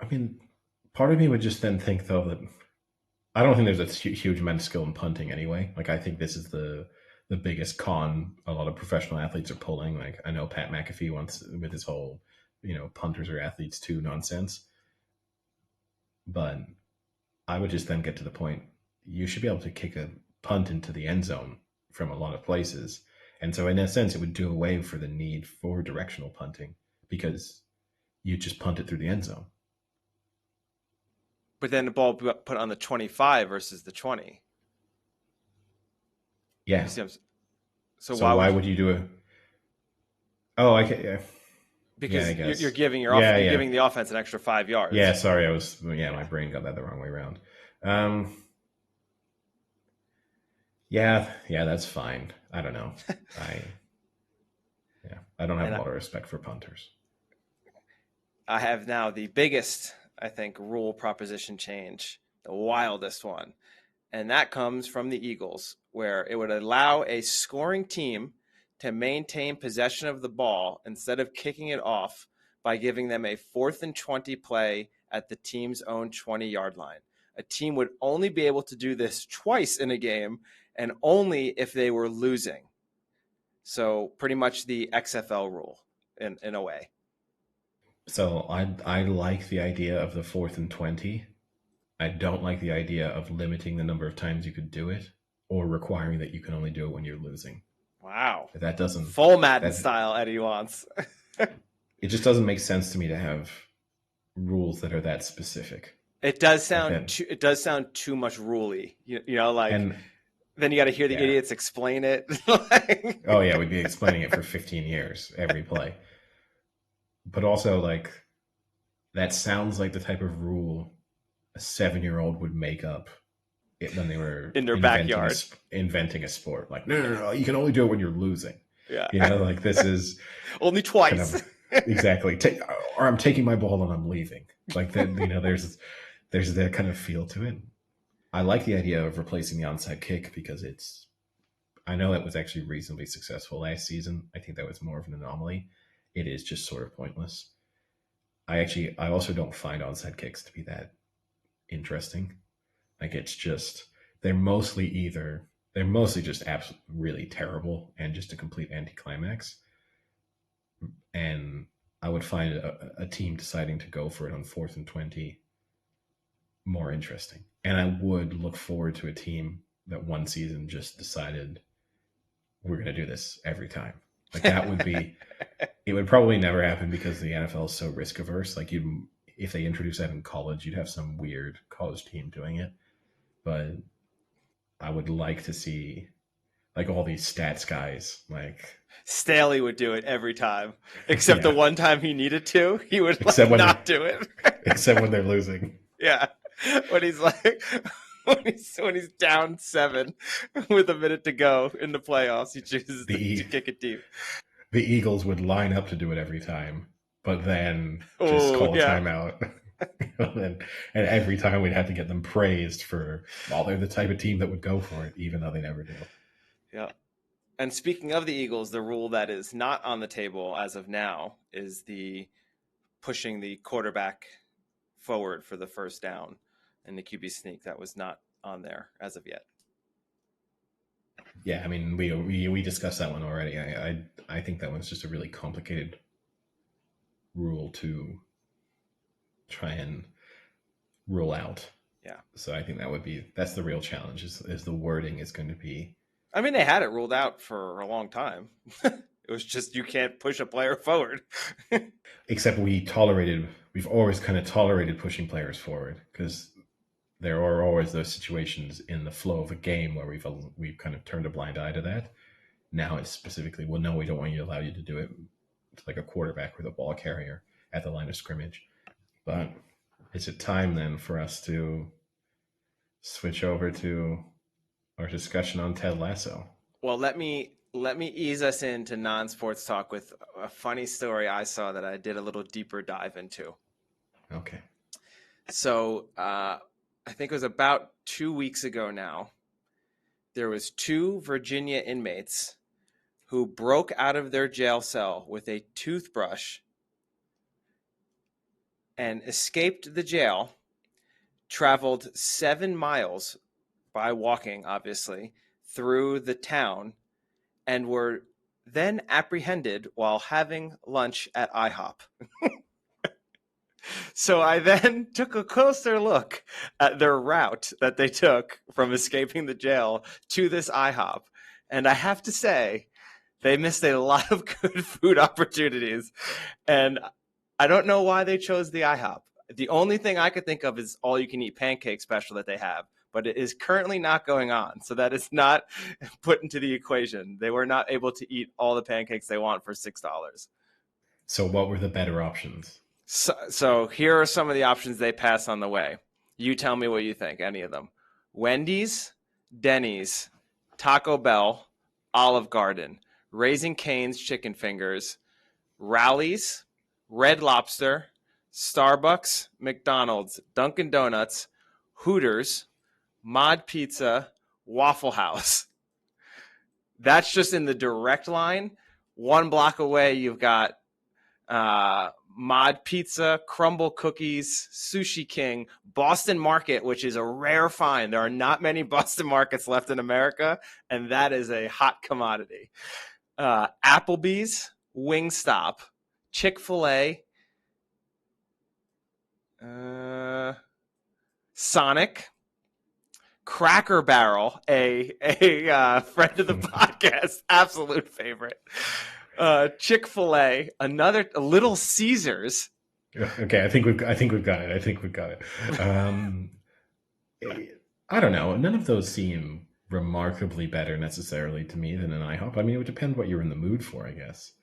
[SPEAKER 2] I mean, part of me would just then think, though, that I don't think there's a huge amount of skill in punting anyway. Like, I think this is the biggest con a lot of professional athletes are pulling. Like, I know Pat McAfee wants with his whole, punters are athletes too nonsense. But I would just then get to the point, you should be able to kick a punt into the end zone from a lot of places. And so in a sense, it would do away for the need for directional punting because you just punt it through the end zone.
[SPEAKER 1] But then the ball put on the 25 versus the 20.
[SPEAKER 2] Yeah.
[SPEAKER 1] So
[SPEAKER 2] why would you do it? Oh, I can, yeah.
[SPEAKER 1] Because you're giving giving the offense an extra 5 yards.
[SPEAKER 2] Yeah, sorry, my brain got that the wrong way around. Yeah, that's fine. I don't know. I don't have a lot of respect for punters.
[SPEAKER 1] I have now the biggest, I think, rule proposition change, the wildest one. And that comes from the Eagles, where it would allow a scoring team to maintain possession of the ball instead of kicking it off by giving them a 4th and 20 play at the team's own 20-yard line. A team would only be able to do this twice in a game and only if they were losing. So pretty much the XFL rule in a way.
[SPEAKER 2] So I like the idea of the 4th and 20. I don't like the idea of limiting the number of times you could do it or requiring that you can only do it when you're losing.
[SPEAKER 1] Wow.
[SPEAKER 2] That doesn't
[SPEAKER 1] full Madden style Eddie wants.
[SPEAKER 2] It just doesn't make sense to me to have rules that are that specific.
[SPEAKER 1] It does sound too much rule-y. Then you got to hear the idiots explain it.
[SPEAKER 2] Oh yeah, we'd be explaining it for 15 years every play. But also, like, that sounds like the type of rule a 7-year-old would make up when they were
[SPEAKER 1] in their backyard,
[SPEAKER 2] inventing a sport. Like, no, you can only do it when you're losing.
[SPEAKER 1] Yeah.
[SPEAKER 2] Like this is
[SPEAKER 1] only twice.
[SPEAKER 2] Kind of, exactly. Or I'm taking my ball and I'm leaving. Like that, there's that kind of feel to it. I like the idea of replacing the onside kick because I know it was actually reasonably successful last season. I think that was more of an anomaly. It is just sort of pointless. I also don't find onside kicks to be that interesting. Like it's just they're mostly just absolutely really terrible and just a complete anticlimax. And I would find a team deciding to go for it on 4th and 20 more interesting. And I would look forward to a team that one season just decided we're going to do this every time. Like that would be, it would probably never happen because the NFL is so risk averse. Like if they introduce that in college, you'd have some weird college team doing it. But I would like to see like all these stats guys, like
[SPEAKER 1] Staley would do it every time, except the one time he needed to, he would not do it.
[SPEAKER 2] Except when they're losing.
[SPEAKER 1] Yeah, when he's like when he's down 7 with a minute to go in the playoffs, he chooses to kick it deep.
[SPEAKER 2] The Eagles would line up to do it every time, but then just call a timeout. And every time we'd have to get them praised for, well, they're the type of team that would go for it, even though they never do.
[SPEAKER 1] Yeah. And speaking of the Eagles, the rule that is not on the table as of now is the pushing the quarterback forward for the first down in the QB sneak. That was not on there as of yet.
[SPEAKER 2] Yeah, I mean, we discussed that one already. I think that one's just a really complicated rule to try and rule out.
[SPEAKER 1] Yeah.
[SPEAKER 2] So I think that's the real challenge is the wording is going to be.
[SPEAKER 1] I mean, they had it ruled out for a long time. It was just you can't push a player forward.
[SPEAKER 2] Except we've always kind of tolerated pushing players forward because there are always those situations in the flow of a game where we've kind of turned a blind eye to that. Now it's specifically, well, no, we don't want you to allow you to do it. It's like a quarterback with a ball carrier at the line of scrimmage. But is it time then for us to switch over to our discussion on Ted Lasso?
[SPEAKER 1] Well, let me ease us into non-sports talk with a funny story I saw that I did a little deeper dive into.
[SPEAKER 2] Okay.
[SPEAKER 1] So I think it was about 2 weeks ago now. There was 2 Virginia inmates who broke out of their jail cell with a toothbrush and escaped the jail, traveled 7 miles by walking, obviously, through the town, and were then apprehended while having lunch at IHOP. So I then took a closer look at their route that they took from escaping the jail to this IHOP. And I have to say, they missed a lot of good food opportunities. And I don't know why they chose the IHOP. The only thing I could think of is all-you-can-eat pancake special that they have. But it is currently not going on. So that is not put into the equation. They were not able to eat all the pancakes they want for $6.
[SPEAKER 2] So what were the better options?
[SPEAKER 1] So here are some of the options they pass on the way. You tell me what you think, any of them. Wendy's, Denny's, Taco Bell, Olive Garden, Raising Cane's Chicken Fingers, Rally's, Red Lobster, Starbucks, McDonald's, Dunkin' Donuts, Hooters, Mod Pizza, Waffle House. That's just in the direct line. 1 block away, you've got Mod Pizza, Crumble Cookies, Sushi King, Boston Market, which is a rare find. There are not many Boston Markets left in America, and that is a hot commodity. Applebee's, Wingstop, Chick-fil-A, Sonic, Cracker Barrel, a friend of the podcast, absolute favorite. Chick-fil-A, a Little Caesars.
[SPEAKER 2] Okay, I think we've got it. I don't know. None of those seem remarkably better necessarily to me than an IHOP. I mean, it would depend what you're in the mood for, I guess.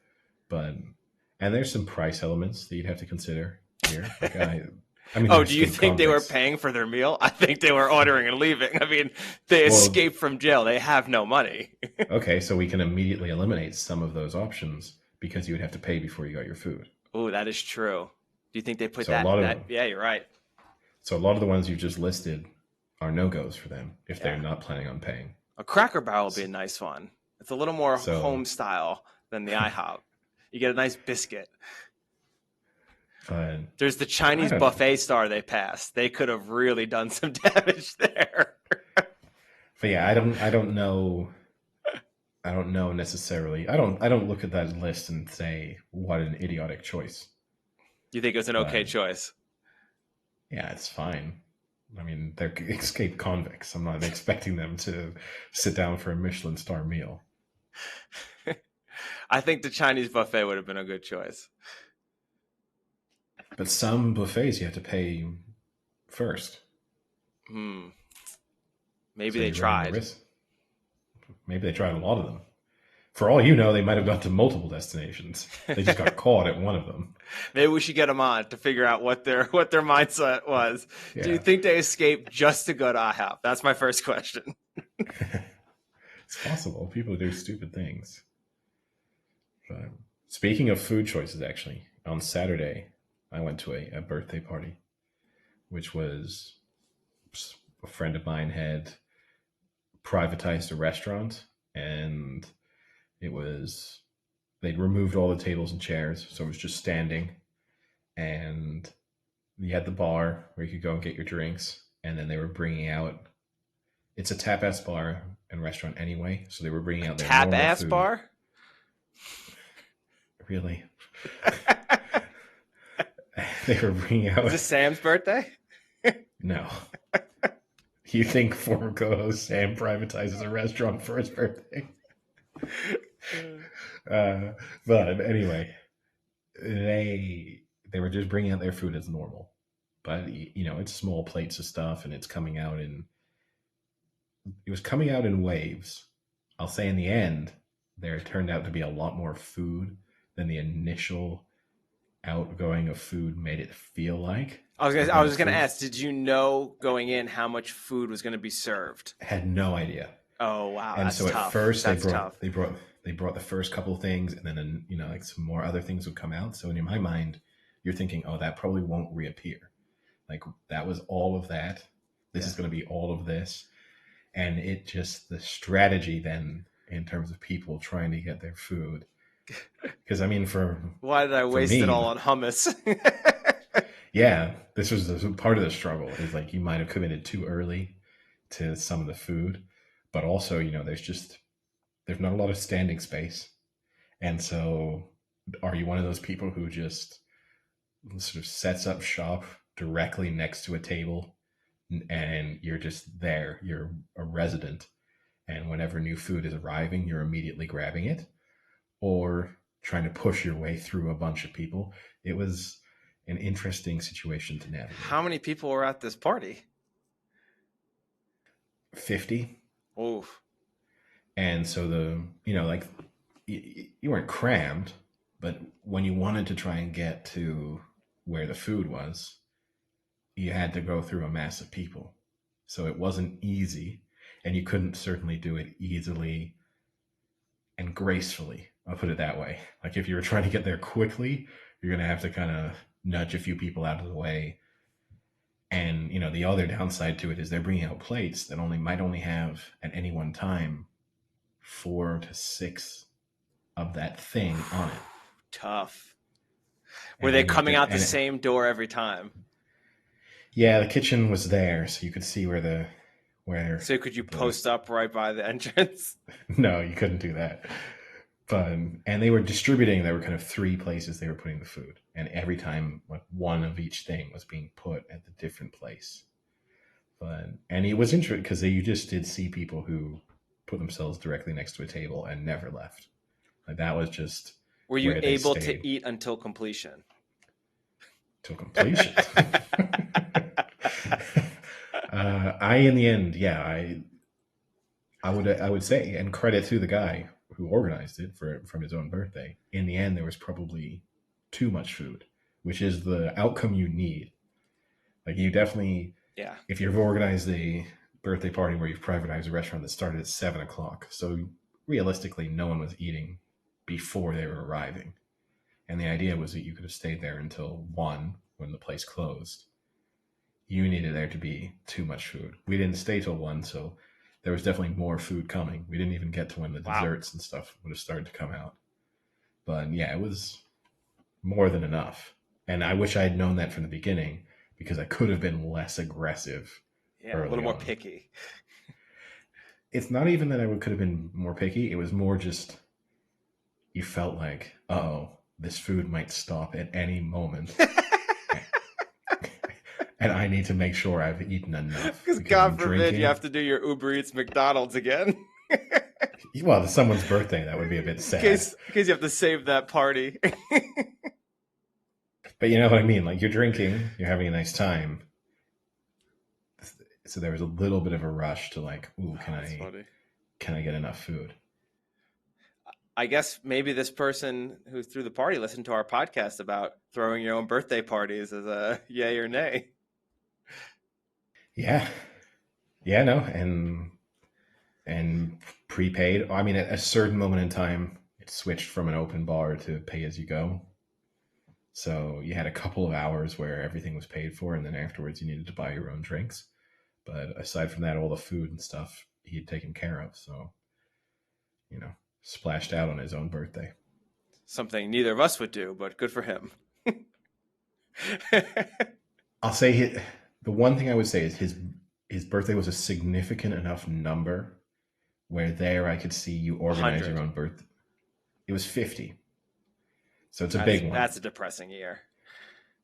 [SPEAKER 2] And there's some price elements that you'd have to consider here. Like I mean, they're
[SPEAKER 1] Oh, do you
[SPEAKER 2] escaped
[SPEAKER 1] think they were
[SPEAKER 2] convicts.
[SPEAKER 1] paying for their meal? I think they were ordering and leaving. I mean, they
[SPEAKER 2] Well,
[SPEAKER 1] escaped from jail. They have no money.
[SPEAKER 2] okay, so we can immediately eliminate some of those options because you would have to pay before you got your food.
[SPEAKER 1] Oh, that is true. Do you think they put
[SPEAKER 2] So a lot of
[SPEAKER 1] yeah, you're right.
[SPEAKER 2] so a lot of the ones you just listed are no-goes for them if they're
[SPEAKER 1] Yeah.
[SPEAKER 2] not planning on paying.
[SPEAKER 1] A Cracker Barrel would be a nice one. It's a little more
[SPEAKER 2] So,
[SPEAKER 1] home style than the IHOP. You get a nice biscuit.
[SPEAKER 2] but
[SPEAKER 1] There's the
[SPEAKER 2] I
[SPEAKER 1] Chinese
[SPEAKER 2] don't.
[SPEAKER 1] buffet star they passed. They could have really done some damage there.
[SPEAKER 2] But yeah, I don't know. I don't know necessarily. I don't look at that list and say what an idiotic choice.
[SPEAKER 1] You think it was an okay
[SPEAKER 2] But
[SPEAKER 1] choice?
[SPEAKER 2] yeah, it's fine. I mean, they're escaped convicts. I'm not expecting them to sit down for a Michelin star meal.
[SPEAKER 1] I think the Chinese buffet would have been a good choice.
[SPEAKER 2] But some buffets you have to pay first.
[SPEAKER 1] Maybe
[SPEAKER 2] So
[SPEAKER 1] they
[SPEAKER 2] you're running the
[SPEAKER 1] tried.
[SPEAKER 2] risk. Maybe they tried a lot of them. For all you know, they might have gone to multiple destinations. They just got caught at one of them.
[SPEAKER 1] Maybe we should get them on to figure out what their mindset was.
[SPEAKER 2] Yeah.
[SPEAKER 1] Do you think they escaped just to go to IHOP? That's my first question.
[SPEAKER 2] It's possible. People do stupid things. But speaking of food choices, actually, on Saturday, I went to a birthday party, which was a friend of mine had privatized a restaurant, and they'd removed all the tables and chairs, so it was just standing, and you had the bar where you could go and get your drinks, and then they were bringing out. It's a tapas bar and restaurant anyway, so they were bringing out their normal
[SPEAKER 1] Tapas
[SPEAKER 2] food.
[SPEAKER 1] bar?
[SPEAKER 2] Really? They were bringing out.
[SPEAKER 1] Is this Sam's birthday?
[SPEAKER 2] No. You think former co-host Sam privatizes a restaurant for his birthday? But anyway, they were just bringing out their food as normal, but it's small plates of stuff, and it was coming out in waves. I'll say in the end, there turned out to be a lot more food than the initial outgoing of food made it feel like.
[SPEAKER 1] I was going to ask, did you know going in how much food was going to be served?
[SPEAKER 2] Had no idea.
[SPEAKER 1] Oh wow,
[SPEAKER 2] and
[SPEAKER 1] that's
[SPEAKER 2] so
[SPEAKER 1] tough.
[SPEAKER 2] At first
[SPEAKER 1] that's
[SPEAKER 2] they brought the first couple of things, and then like some more other things would come out. So in my mind, you're thinking, oh, that probably won't reappear. Like that was all of that. This is going to be all of this, and it just the strategy then in terms of people trying to get their food. Because I mean,
[SPEAKER 1] why did I waste it all on hummus?
[SPEAKER 2] Yeah, this was part of the struggle. Is like you might have committed too early to some of the food, but also there's not a lot of standing space, and so are you one of those people who just sort of sets up shop directly next to a table, and you're just there, you're a resident, and whenever new food is arriving, you're immediately grabbing it, or trying to push your way through a bunch of people? It was an interesting situation to navigate.
[SPEAKER 1] How many people were at this party?
[SPEAKER 2] 50.
[SPEAKER 1] Oof.
[SPEAKER 2] And so you weren't crammed, but when you wanted to try and get to where the food was, you had to go through a mass of people. So it wasn't easy, and you couldn't certainly do it easily and gracefully. I'll put it that way. Like if you were trying to get there quickly, you're going to have to kind of nudge a few people out of the way. And, the other downside to it is they're bringing out plates that might only have at any one time 4 to 6 of that thing on it.
[SPEAKER 1] Tough. Were they coming out the same door every time?
[SPEAKER 2] Yeah, the kitchen was there, so you could see where.
[SPEAKER 1] So could you post up right by the entrance?
[SPEAKER 2] No, you couldn't do that. But and they were distributing. There were kind of 3 places they were putting the food, and every time, like one of each thing was being put at the different place. And it was interesting because you just did see people who put themselves directly next to a table and never left. Like that was just.
[SPEAKER 1] Were you able to eat until completion?
[SPEAKER 2] Till completion. In the end, yeah, I would say, and credit to the guy who organized it from his own birthday. In the end, there was probably too much food, which is the outcome you need. Like you definitely,
[SPEAKER 1] Yeah.
[SPEAKER 2] if you've organized a birthday party where you've privatized a restaurant that started at 7 o'clock, so realistically, no one was eating before they were arriving. And the idea was that you could have stayed there until 1 when the place closed. You needed there to be too much food. We didn't stay till 1, so there was definitely more food coming. We didn't even get to when the desserts and stuff would have started to come out. But yeah, it was more than enough. And I wish I had known that from the beginning because I could have been less aggressive.
[SPEAKER 1] Yeah, a little more picky.
[SPEAKER 2] It's not even that I could have been more picky. It was more just you felt like, oh, this food might stop at any moment. And I need to make sure I've eaten enough.
[SPEAKER 1] Because God forbid you have to do your Uber Eats McDonald's again.
[SPEAKER 2] Well, it's someone's birthday. That would be a bit sad.
[SPEAKER 1] In case you have to save that party.
[SPEAKER 2] But you know what I mean? Like you're drinking, you're having a nice time. So there was a little bit of a rush to like, ooh, can I get enough food?
[SPEAKER 1] I guess maybe this person who threw the party listened to our podcast about throwing your own birthday parties as a yay or nay.
[SPEAKER 2] Yeah. Yeah, no. And prepaid. I mean, at a certain moment in time, it switched from an open bar to pay as you go. So you had a couple of hours where everything was paid for, and then afterwards you needed to buy your own drinks. But aside from that, all the food and stuff he had taken care of. So, splashed out on his own birthday.
[SPEAKER 1] Something neither of us would do, but good for him.
[SPEAKER 2] I'll say the one thing I would say is his birthday was a significant enough number where there I could see you organize
[SPEAKER 1] 100.
[SPEAKER 2] your own birthday. It was 50. So it's a big one.
[SPEAKER 1] That's a depressing year.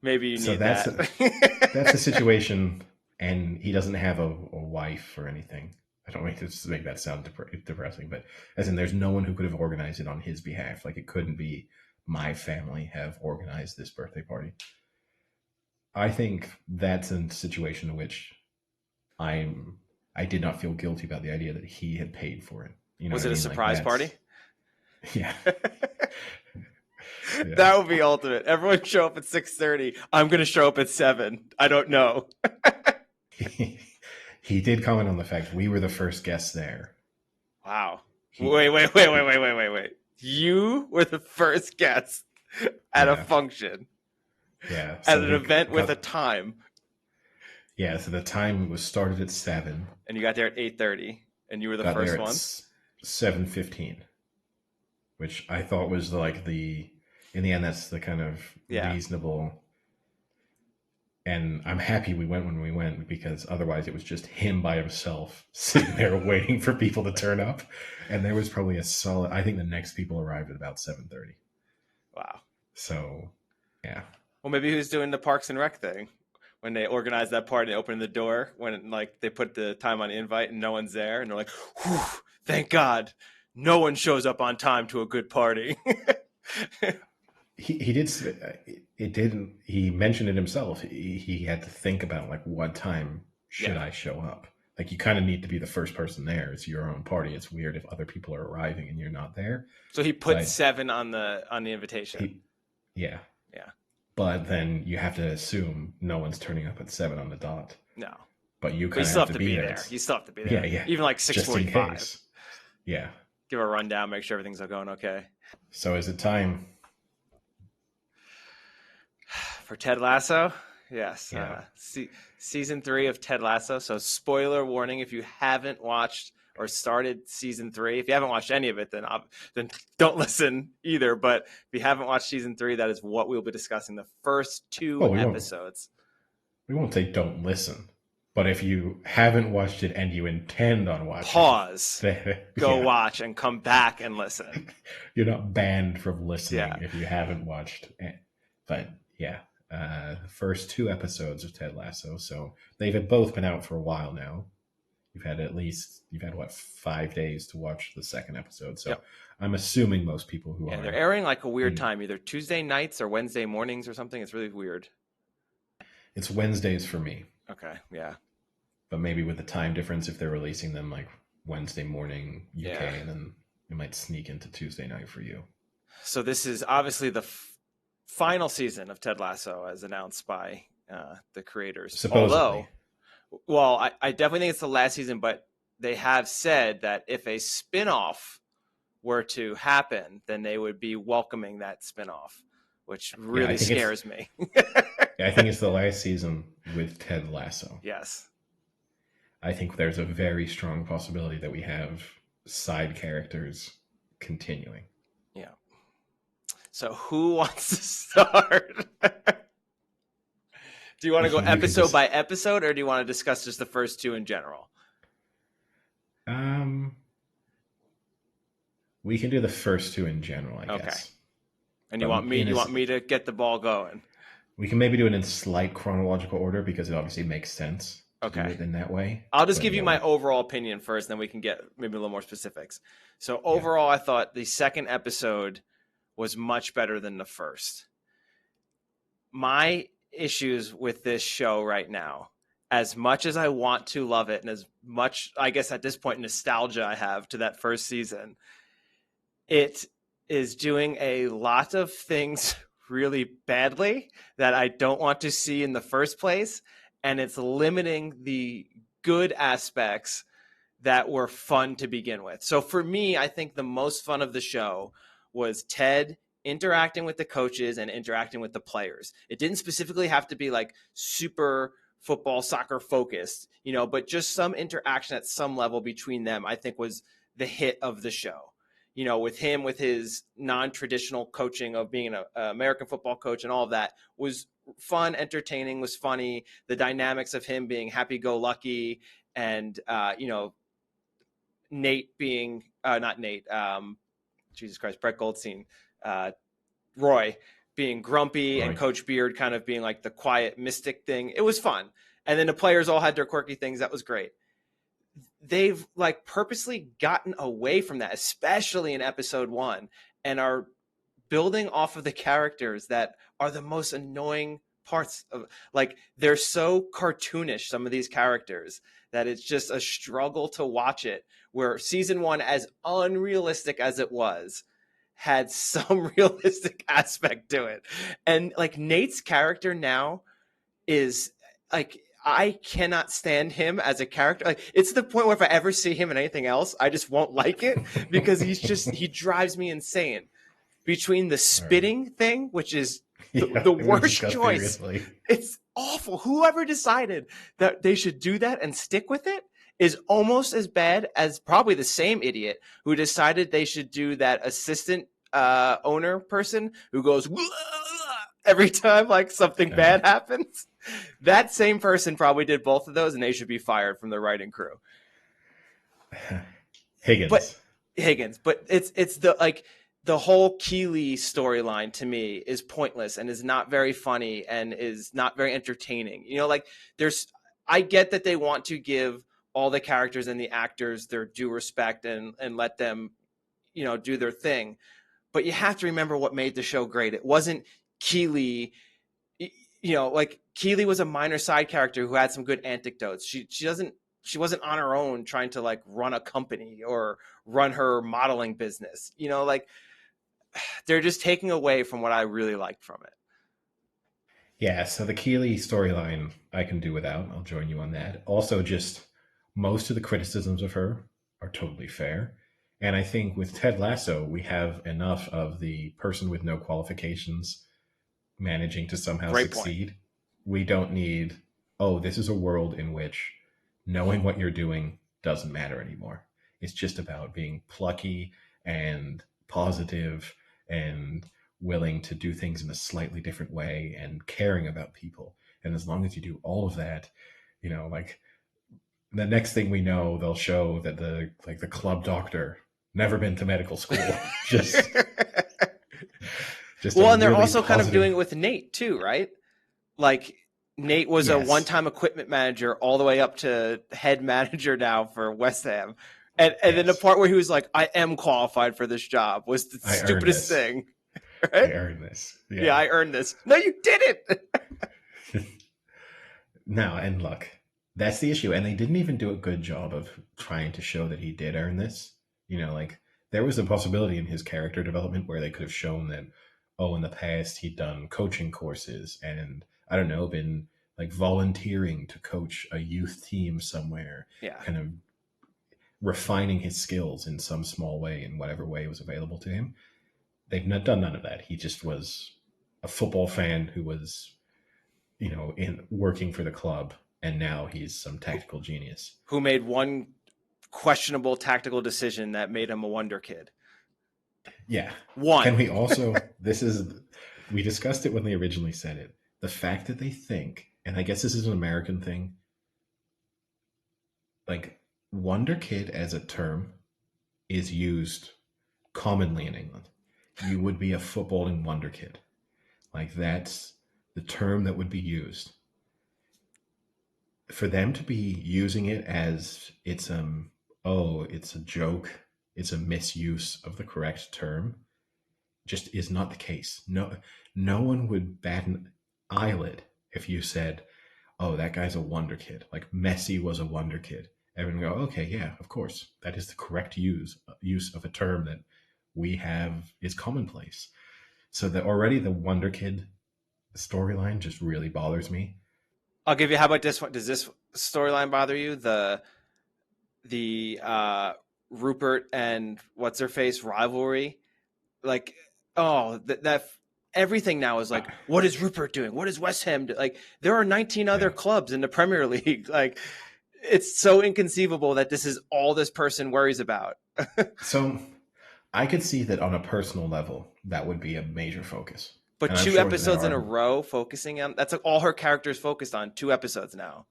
[SPEAKER 1] Maybe you need
[SPEAKER 2] that's
[SPEAKER 1] that.
[SPEAKER 2] That's a situation, and he doesn't have a wife or anything. I don't mean to make that sound depressing, but as in there's no one who could have organized it on his behalf. Like it couldn't be my family have organized this birthday party. I think that's a situation in which I did not feel guilty about the idea that he had paid for it.
[SPEAKER 1] Was it a surprise party?
[SPEAKER 2] Yeah.
[SPEAKER 1] Yeah. That would be ultimate. Everyone show up at 6:30. I'm going to show up at 7. I don't know.
[SPEAKER 2] He did comment on the fact we were the first guests there.
[SPEAKER 1] Wow. Wait. You were the first guest at a function.
[SPEAKER 2] Yeah.
[SPEAKER 1] At an event with a time.
[SPEAKER 2] Yeah, so the time was started at 7.
[SPEAKER 1] And you got there at 8:30, and you were the first one?
[SPEAKER 2] 7:15. Which I thought was in the end, that's the kind of reasonable. And I'm happy we went when we went because otherwise it was just him by himself sitting there waiting for people to turn up. And there was probably I think the next people arrived at about 7:30.
[SPEAKER 1] Wow.
[SPEAKER 2] So, yeah.
[SPEAKER 1] Well, maybe he was doing the Parks and Rec thing when they organized that party, they opened the door when they put the time on the invite and no one's there. And they're like, whew, thank God. No one shows up on time to a good party.
[SPEAKER 2] He did. It didn't. He mentioned it himself. He had to think about what time should I show up. Like you kind of need to be the first person there. It's your own party. It's weird if other people are arriving and you're not there.
[SPEAKER 1] So he put 7 on the invitation.
[SPEAKER 2] Yeah.
[SPEAKER 1] But
[SPEAKER 2] But then you have to assume no one's turning up at 7 on the dot.
[SPEAKER 1] No.
[SPEAKER 2] But you
[SPEAKER 1] kind
[SPEAKER 2] of
[SPEAKER 1] have to be there. You still have to be there.
[SPEAKER 2] Yeah.
[SPEAKER 1] Even 6:45.
[SPEAKER 2] Yeah.
[SPEAKER 1] Give a rundown, make sure everything's going okay.
[SPEAKER 2] So is it time
[SPEAKER 1] for Ted Lasso? Yes.
[SPEAKER 2] Yeah.
[SPEAKER 1] Season 3 of Ted Lasso. So spoiler warning if you haven't watched or started season 3. If you haven't watched any of it, then don't listen either. But if you haven't watched season 3, that is what we'll be discussing. The first 2 episodes.
[SPEAKER 2] We won't say don't listen. But if you haven't watched it and you intend on watching,
[SPEAKER 1] pause, go watch, and come back and listen.
[SPEAKER 2] You're not banned from listening if you haven't watched. But the first 2 episodes of Ted Lasso. So they've both been out for a while now. You've had 5 days to watch the second episode. So I'm assuming most people who are
[SPEAKER 1] they're airing a weird time, either Tuesday nights or Wednesday mornings or something. It's really weird.
[SPEAKER 2] It's Wednesdays for me.
[SPEAKER 1] Okay, yeah.
[SPEAKER 2] But maybe with the time difference, if they're releasing them Wednesday morning UK, and then it might sneak into Tuesday night for you.
[SPEAKER 1] So this is obviously the final season of Ted Lasso, as announced by the creators.
[SPEAKER 2] Supposedly.
[SPEAKER 1] Although, well, I definitely think it's the last season, but they have said that if a spinoff were to happen, then they would be welcoming that spinoff, which really scares me.
[SPEAKER 2] Yeah, I think it's the last season with Ted Lasso.
[SPEAKER 1] Yes.
[SPEAKER 2] I think there's a very strong possibility that we have side characters continuing.
[SPEAKER 1] Yeah. So who wants to start? Do you want to go episode by episode, or do you want to discuss just the first two in general?
[SPEAKER 2] We can do the first two in general, I guess.
[SPEAKER 1] And you want me to get the ball going?
[SPEAKER 2] We can maybe do it in slight chronological order because it obviously makes sense to do it in that way.
[SPEAKER 1] I'll just give you my overall opinion first, then we can get maybe a little more specifics. So overall, I thought the second episode was much better than the first. My issues with this show right now, as much as I want to love it, and as much, I guess at this point, nostalgia I have to that first season, it is doing a lot of things really badly that I don't want to see in the first place. And it's limiting the good aspects that were fun to begin with. So for me, I think the most fun of the show was Ted interacting with the coaches and interacting with the players. It didn't specifically have to be like super football, soccer focused, but just some interaction at some level between them, I think was the hit of the show. With him, with his non-traditional coaching of being an American football coach and all of that was fun, entertaining, was funny. The dynamics of him being happy-go-lucky and, Nate being, not Nate, Jesus Christ, Brett Goldstein, Roy being grumpy and Coach Beard kind of being like the quiet mystic thing. It was fun. And then the players all had their quirky things. That was great. They've like purposely gotten away from that, especially in episode 1, and are building off of the characters that are the most annoying parts of, like, they're so cartoonish, some of these characters, that it's just a struggle to watch it, where season 1, as unrealistic as it was, had some realistic aspect to it. And like Nate's character now is like, I cannot stand him as a character. Like, it's the point where if I ever see him in anything else, I just won't like it because he drives me insane. Between the spitting thing, which is the worst choice. It's awful. Whoever decided that they should do that and stick with it is almost as bad as probably the same idiot who decided they should do that assistant owner person who goes every time like something bad happens. That same person probably did both of those, and they should be fired from the writing crew.
[SPEAKER 2] Higgins,
[SPEAKER 1] but it's the like the whole Keeley storyline to me is pointless and is not very funny and is not very entertaining. I get that they want to give all the characters and the actors their due respect and let them, do their thing. But you have to remember what made the show great. It wasn't Keeley. Like Keeley was a minor side character who had some good anecdotes. She wasn't on her own trying to like run a company or run her modeling business. They're just taking away from what I really liked from it.
[SPEAKER 2] Yeah, so the Keeley storyline I can do without. I'll join you on that. Also, just most of the criticisms of her are totally fair. And I think with Ted Lasso, we have enough of the person with no qualifications managing to somehow succeed. We don't need, this is a world in which knowing what you're doing doesn't matter anymore. It's just about being plucky and positive and willing to do things in a slightly different way and caring about people. And as long as you do all of that, like the next thing we know, they'll show that the club doctor never been to medical school.
[SPEAKER 1] Well, and they're also kind of doing it with Nate too, right? Like Nate was a one-time equipment manager all the way up to head manager now for West Ham. And then the part where he was like, I am qualified for this job was the stupidest thing. Right?
[SPEAKER 2] I earned this.
[SPEAKER 1] Yeah, I earned this. No, you didn't.
[SPEAKER 2] No, and look, that's the issue. And they didn't even do a good job of trying to show that he did earn this. There was a possibility in his character development where they could have shown that, in the past he'd done coaching courses and, I don't know, been like volunteering to coach a youth team somewhere,
[SPEAKER 1] Yeah.
[SPEAKER 2] kind of refining his skills in some small way, in whatever way was available to him. They've not done none of that. He just was a football fan who was, in working for the club, and now he's some tactical genius
[SPEAKER 1] who made one questionable tactical decision that made him a wonder kid.
[SPEAKER 2] Yeah.
[SPEAKER 1] One.
[SPEAKER 2] Can we also, we discussed it when they originally said it. The fact that they think, and I guess this is an American thing, like wonder kid as a term is used commonly in England. You would be a footballing wonder kid. Like that's the term that would be used. For them to be using it as it's a joke, it's a misuse of the correct term, just is not the case. No one would bat an eyelid if you said, "Oh, that guy's a wonder kid." Like Messi was a wonder kid. Everyone would go, "Okay, yeah, of course, that is the correct use of a term that we have is commonplace." So that already the wonder kid storyline just really bothers me.
[SPEAKER 1] I'll give you. How about this one? Does this storyline bother you? The Rupert and what's her face rivalry, like that everything now is like, what is Rupert doing? What is West Ham doing? Like there are 19 other clubs in the Premier League. Like it's so inconceivable that this is all this person worries about.
[SPEAKER 2] So I could see that on a personal level, that would be a major focus.
[SPEAKER 1] But 2 episodes in a row focusing on that's like all her characters focused on 2 episodes now.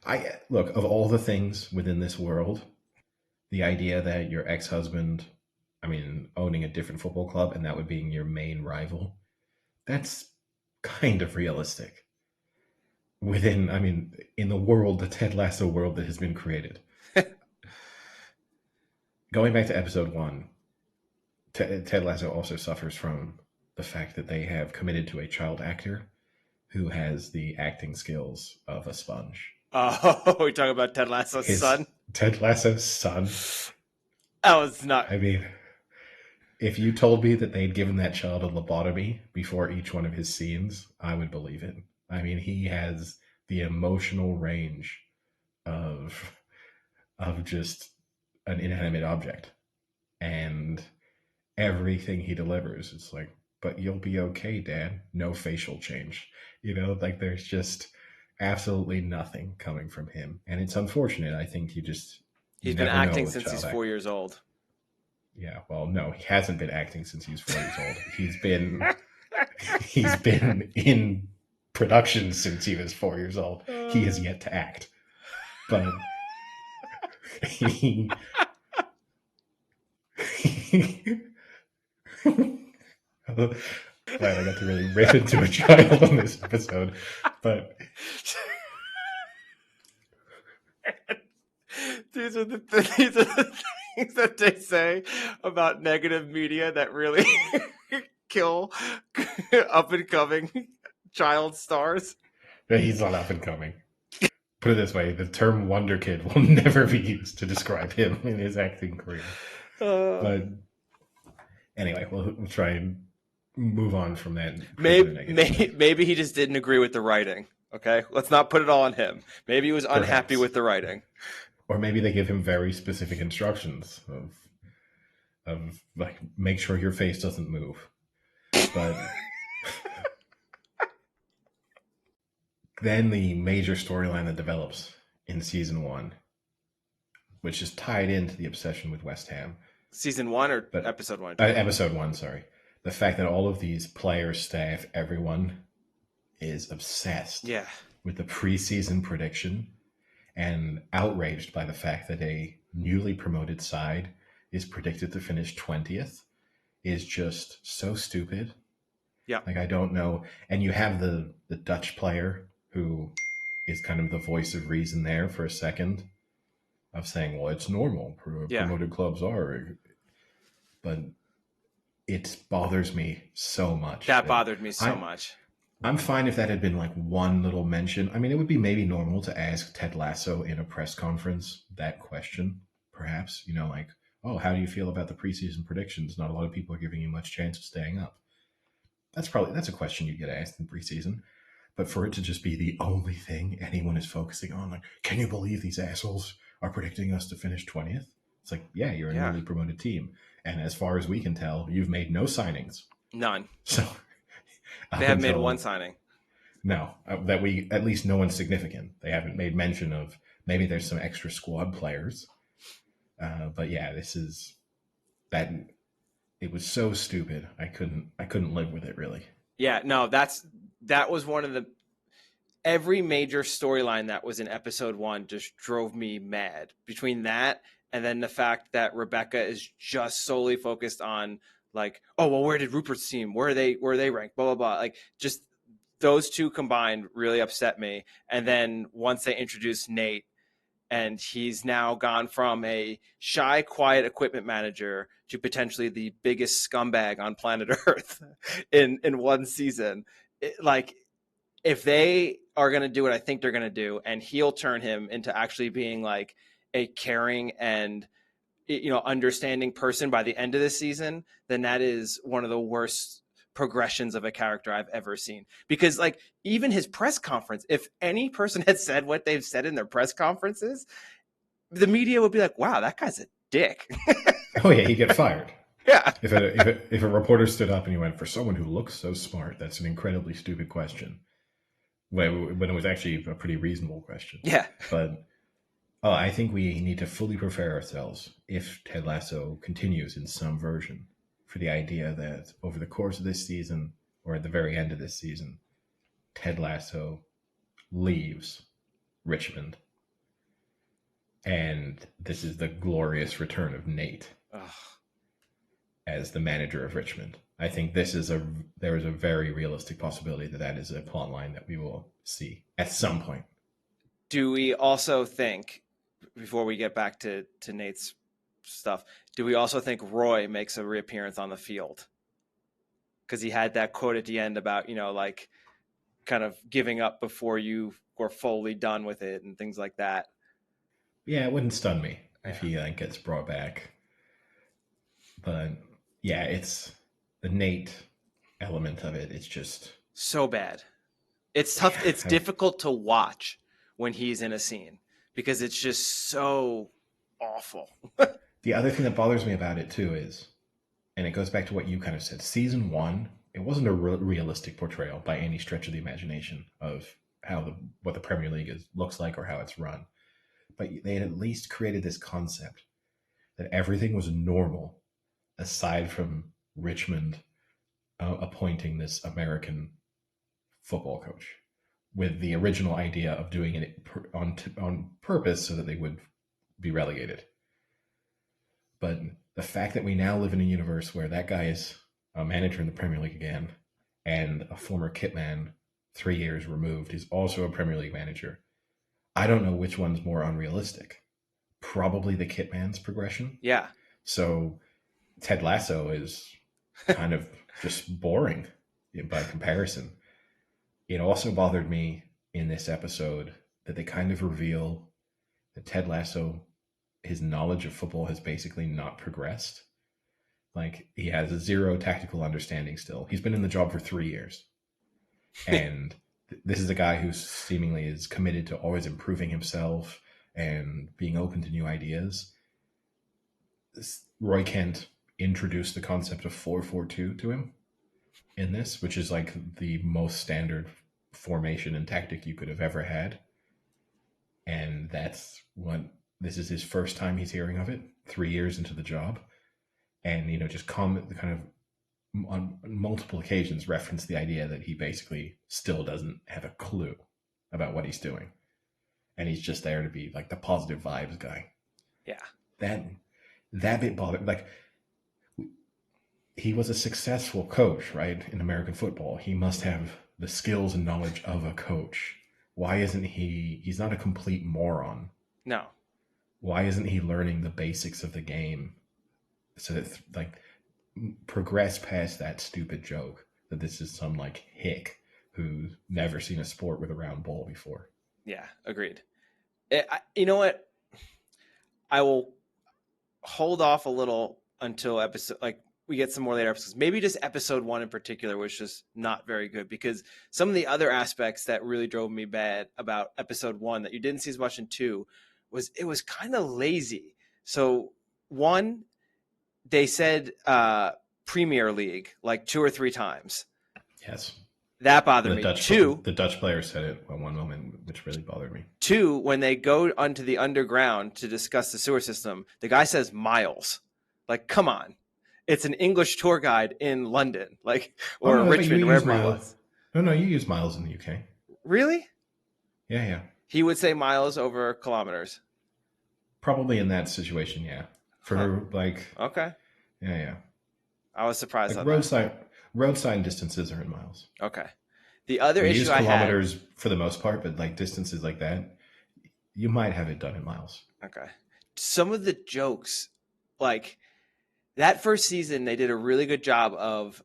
[SPEAKER 2] I look, of all the things within this world, the idea that your ex-husband, owning a different football club and that would being your main rival, that's kind of realistic. In the world, the Ted Lasso world that has been created. Going back to episode 1, Ted Lasso also suffers from the fact that they have committed to a child actor who has the acting skills of a sponge.
[SPEAKER 1] Oh, we're talking about Ted Lasso's son?
[SPEAKER 2] Ted Lasso's son.
[SPEAKER 1] That was not...
[SPEAKER 2] if you told me that they'd given that child a lobotomy before each one of his scenes, I would believe it. He has the emotional range of just an inanimate object. And everything he delivers, it's like, but you'll be okay, Dad. No facial change. There's just absolutely nothing coming from him. And it's unfortunate. I think he's
[SPEAKER 1] been acting since he's 4 years old.
[SPEAKER 2] Yeah, well, no, he hasn't been acting since he was 4 years old. He's been in production since he was 4 years old. He has yet to act. But he Glad I got to really rip into a child on this episode. But
[SPEAKER 1] these are the things that they say about negative media that really kill up and coming child stars.
[SPEAKER 2] He's not up and coming. Put it this way, the term wonder kid will never be used to describe him in his acting career. But anyway, we'll try and move on from that.
[SPEAKER 1] Maybe he just didn't agree with the writing. Okay, let's not put it all on him. Maybe he was unhappy with the writing.
[SPEAKER 2] Or maybe they give him very specific instructions of like, make sure your face doesn't move. But then the major storyline that develops in season 1, which is tied into the obsession with West Ham.
[SPEAKER 1] Season 1 or episode 1?
[SPEAKER 2] Episode 1, sorry. The fact that all of these players, staff, everyone is obsessed with the preseason prediction and outraged by the fact that a newly promoted side is predicted to finish 20th is just so stupid.
[SPEAKER 1] Yeah.
[SPEAKER 2] Like, I don't know. And you have the Dutch player who is kind of the voice of reason there for a second of saying, well, it's normal. Promoted clubs are. But it bothers me so much.
[SPEAKER 1] That bothered me so much.
[SPEAKER 2] I'm fine if that had been like one little mention. It would be maybe normal to ask Ted Lasso in a press conference that question, perhaps. Like, oh, how do you feel about the preseason predictions? Not a lot of people are giving you much chance of staying up. That's a question you get asked in preseason. but for it to just be the only thing anyone is focusing on, like, can you believe these assholes are predicting us to finish 20th? It's like, yeah, you're a newly promoted team. And as far as we can tell, you've made no signings.
[SPEAKER 1] None.
[SPEAKER 2] So
[SPEAKER 1] they haven't made one signing.
[SPEAKER 2] No, that we, at least no one's significant. They haven't made mention of, maybe there's some extra squad players. But yeah, this is that. It was so stupid. I couldn't live with it, really.
[SPEAKER 1] Yeah, no, that was one of the, every major storyline that was in episode 1 just drove me mad. Between that and then the fact that Rebecca is just solely focused on, like, oh, well, where did Rupert's team? Where are they ranked? Blah, blah, blah. Like, just those two combined really upset me. And then once they introduced Nate, and he's now gone from a shy, quiet equipment manager to potentially the biggest scumbag on planet Earth in one season. Like, if they are going to do what I think they're going to do, and he'll turn him into actually being like a caring and, understanding person by the end of this season, then that is one of the worst progressions of a character I've ever seen. Because, like, even his press conference, if any person had said what they've said in their press conferences, the media would be like, wow, that guy's a dick.
[SPEAKER 2] Oh yeah, he'd get fired.
[SPEAKER 1] Yeah.
[SPEAKER 2] If a reporter stood up and he went, for someone who looks so smart, that's an incredibly stupid question. When it was actually a pretty reasonable question.
[SPEAKER 1] Yeah.
[SPEAKER 2] But I think we need to fully prepare ourselves, if Ted Lasso continues in some version, for the idea that over the course of this season, or at the very end of this season, Ted Lasso leaves Richmond. And this is the glorious return of Nate as the manager of Richmond. I think there is a very realistic possibility that is a plot line that we will see at some point.
[SPEAKER 1] Do we also think, before we get back to Nate's stuff, do we also think Roy makes a reappearance on the field? Because he had that quote at the end about, like, kind of giving up before you were fully done with it and things like that.
[SPEAKER 2] Yeah, it wouldn't stun me if he gets brought back. But yeah, it's the Nate element of it. It's just
[SPEAKER 1] so bad. It's tough. Yeah. It's difficult to watch when he's in a scene because it's just so awful.
[SPEAKER 2] The other thing that bothers me about it too is, and it goes back to what you kind of said, season 1, it wasn't a realistic portrayal by any stretch of the imagination of what the Premier League looks like or how it's run. But they had at least created this concept that everything was normal aside from Richmond appointing this American football coach, with the original idea of doing it on purpose so that they would be relegated. But the fact that we now live in a universe where that guy is a manager in the Premier League again, and a former kitman 3 years removed is also a Premier League manager, I don't know which one's more unrealistic. Probably the kitman's progression.
[SPEAKER 1] Yeah.
[SPEAKER 2] So Ted Lasso is kind of just boring by comparison. It also bothered me in this episode that they kind of reveal that Ted Lasso, his knowledge of football has basically not progressed. Like, he has a zero tactical understanding still. He's been in the job for 3 years. And this is a guy who seemingly is committed to always improving himself and being open to new ideas. Roy Kent introduced the concept of 4-4-2 to him in this, which is like the most standard formation and tactic you could have ever had. And this is his first time he's hearing of it, 3 years into the job. And, just kind of on multiple occasions reference the idea that he basically still doesn't have a clue about what he's doing. And he's just there to be like the positive vibes guy.
[SPEAKER 1] Yeah.
[SPEAKER 2] That bit bothered. Like, he was a successful coach, right? In American football. He must have the skills and knowledge of a coach. Why isn't he's not a complete moron.
[SPEAKER 1] No.
[SPEAKER 2] Why isn't he learning the basics of the game so that, like, progress past that stupid joke that this is some, like, hick who's never seen a sport with a round ball before?
[SPEAKER 1] Yeah, agreed. You know what? I will hold off a little until episode, like, we get some more later episodes. Maybe just episode 1 in particular was just not very good, because some of the other aspects that really drove me bad about episode 1 that you didn't see as much in 2 was it was kind of lazy. So 1, they said Premier League like 2 or 3 times.
[SPEAKER 2] Yes.
[SPEAKER 1] That bothered me. 2,
[SPEAKER 2] the Dutch player said it at one moment, which really bothered me.
[SPEAKER 1] 2, when they go onto the underground to discuss the sewer system, the guy says miles. Like, come on. It's an English tour guide in London, like, or Richmond, wherever he was.
[SPEAKER 2] No, you use miles in the UK.
[SPEAKER 1] Really?
[SPEAKER 2] Yeah.
[SPEAKER 1] He would say miles over kilometers.
[SPEAKER 2] Probably in that situation, yeah.
[SPEAKER 1] Okay.
[SPEAKER 2] Yeah.
[SPEAKER 1] I was surprised.
[SPEAKER 2] Like road sign distances are in miles.
[SPEAKER 1] Okay. The other issue I had,
[SPEAKER 2] kilometers for the most part, but like distances like that, you might have it done in miles.
[SPEAKER 1] Okay. Some of the jokes, like that first season, they did a really good job of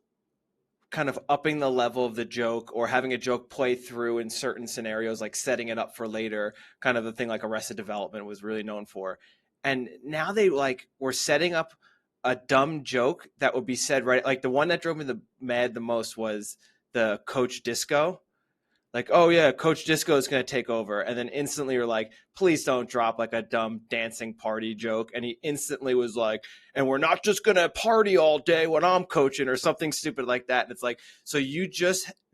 [SPEAKER 1] kind of upping the level of the joke, or having a joke play through in certain scenarios, like setting it up for later, kind of the thing like Arrested Development was really known for. And now they like were setting up a dumb joke that would be said right. Like the one that drove me mad the most was the Coach Disco. Like, oh yeah, Coach Disco is going to take over. And then instantly you're like, please don't drop like a dumb dancing party joke. And he instantly was like, and we're not just going to party all day when I'm coaching, or something stupid like that. And it's like, so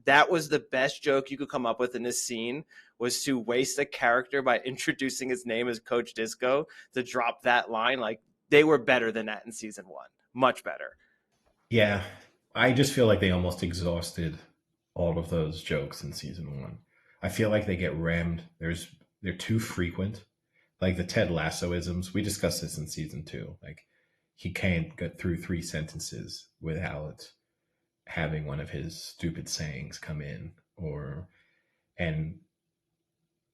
[SPEAKER 1] that was the best joke you could come up with in this scene, was to waste a character by introducing his name as Coach Disco to drop that line. Like, they were better than that in season 1. Much better.
[SPEAKER 2] Yeah. I just feel like they almost exhausted all of those jokes in season 1. I feel like they get rammed. They're too frequent. Like the Ted Lasso isms. We discussed this in season 2. Like, he can't get through 3 sentences without having one of his stupid sayings come in, and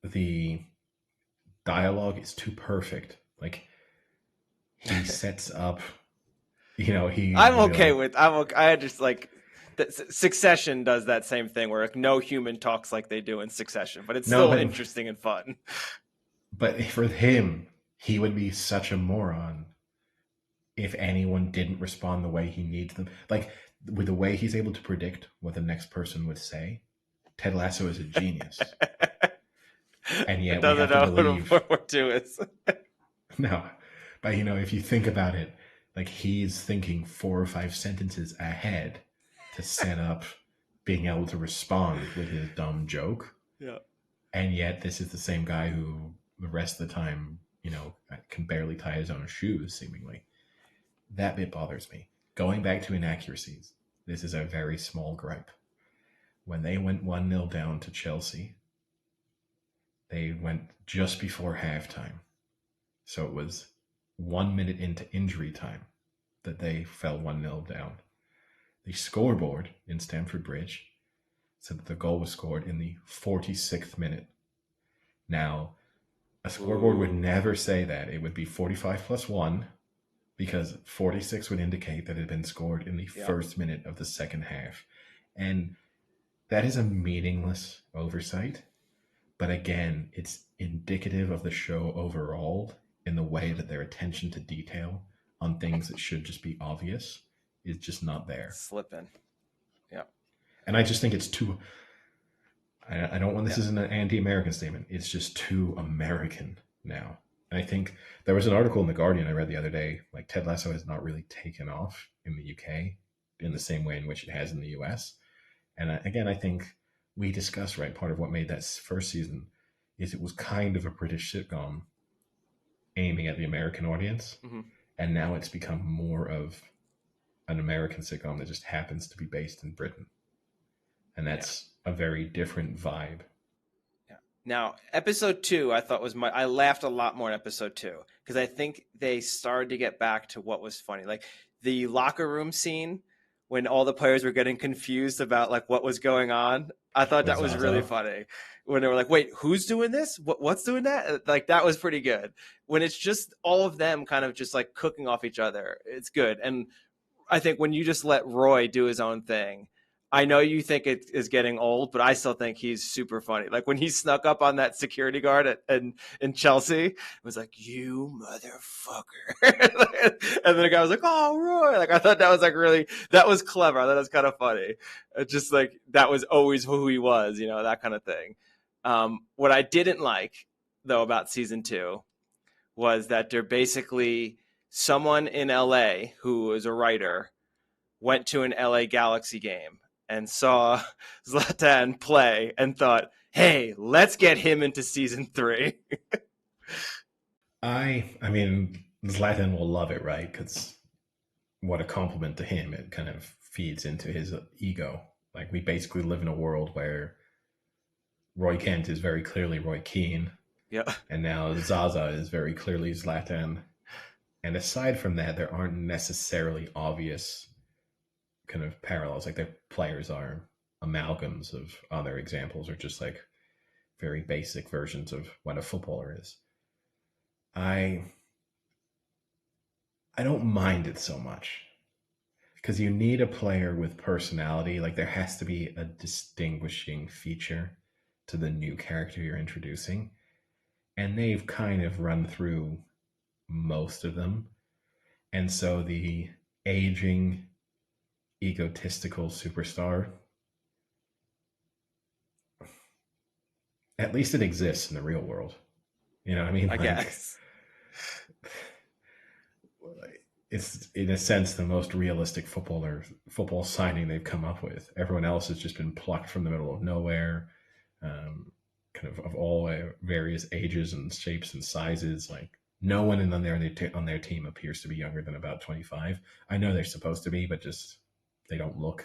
[SPEAKER 2] the dialogue is too perfect. Like, he sets up,
[SPEAKER 1] I just like Succession does that same thing where like no human talks like they do in Succession, but it's still interesting and fun.
[SPEAKER 2] But for him, he would be such a moron if anyone didn't respond the way he needs them. Like, with the way he's able to predict what the next person would say, Ted Lasso is a genius. And yet we have to believe
[SPEAKER 1] what World War II is.
[SPEAKER 2] No, but if you think about it, like, he's thinking 4 or 5 sentences ahead to set up being able to respond with his dumb joke.
[SPEAKER 1] Yeah.
[SPEAKER 2] And yet this is the same guy who the rest of the time, can barely tie his own shoes, seemingly. That bit bothers me. Going back to inaccuracies, this is a very small gripe. When they went 1-0 down to Chelsea, they went just before halftime. So it was 1 minute into injury time that they fell 1-0 down. The scoreboard in Stamford Bridge said that the goal was scored in the 46th minute. Now, a scoreboard would never say that. It would be 45 plus 1, because 46 would indicate that it had been scored in the first minute of the second half. And that is a meaningless oversight. But again, it's indicative of the show overall in the way that their attention to detail on things that should just be obvious is just not there.
[SPEAKER 1] Slipping. Yeah.
[SPEAKER 2] And I just think it's too... I don't want this as an anti-American statement. It's just too American now. And I think there was an article in The Guardian I read the other day, like, Ted Lasso has not really taken off in the UK in the same way in which it has in the US. And again, I think we discussed, right, part of what made that first season is it was kind of a British sitcom aiming at the American audience. Mm-hmm. And now it's become more of an American sitcom that just happens to be based in Britain. And that's a very different vibe.
[SPEAKER 1] Yeah. Now, episode 2, I thought I laughed a lot more in episode 2, because I think they started to get back to what was funny. Like the locker room scene when all the players were getting confused about like what was going on. I thought that was really funny when they were like, wait, who's doing this? What's doing that? Like, that was pretty good. When it's just all of them kind of just like cooking off each other, it's good. And I think when you just let Roy do his own thing, I know you think it is getting old, but I still think he's super funny. Like when he snuck up on that security guard in Chelsea, it was like, "You motherfucker!" And then the guy was like, "Oh, Roy!" Like I thought that was like that was clever. I thought that was kind of funny. Just like that was always who he was, that kind of thing. What I didn't like though about season 2 was that they're basically someone in LA who is a writer went to an LA Galaxy game and saw Zlatan play and thought, "Hey, let's get him into season 3."
[SPEAKER 2] I mean, Zlatan will love it, right? Because what a compliment to him. It kind of feeds into his ego. Like, we basically live in a world where Roy Kent is very clearly Roy Keane.
[SPEAKER 1] Yeah.
[SPEAKER 2] And now Zaza is very clearly Zlatan. And aside from that, there aren't necessarily obvious kind of parallels. Like, their players are amalgams of other examples, or just like very basic versions of what a footballer is. I don't mind it so much, because you need a player with personality. Like, there has to be a distinguishing feature to the new character you're introducing. And they've kind of run through most of them. And so the aging, egotistical superstar, at least it exists in the real world. You know what I mean?
[SPEAKER 1] I guess.
[SPEAKER 2] It's, in a sense, the most realistic football signing they've come up with. Everyone else has just been plucked from the middle of nowhere, kind of all various ages and shapes and sizes. Like, no one on their team appears to be younger than about 25. I know they're supposed to be, but just they don't look.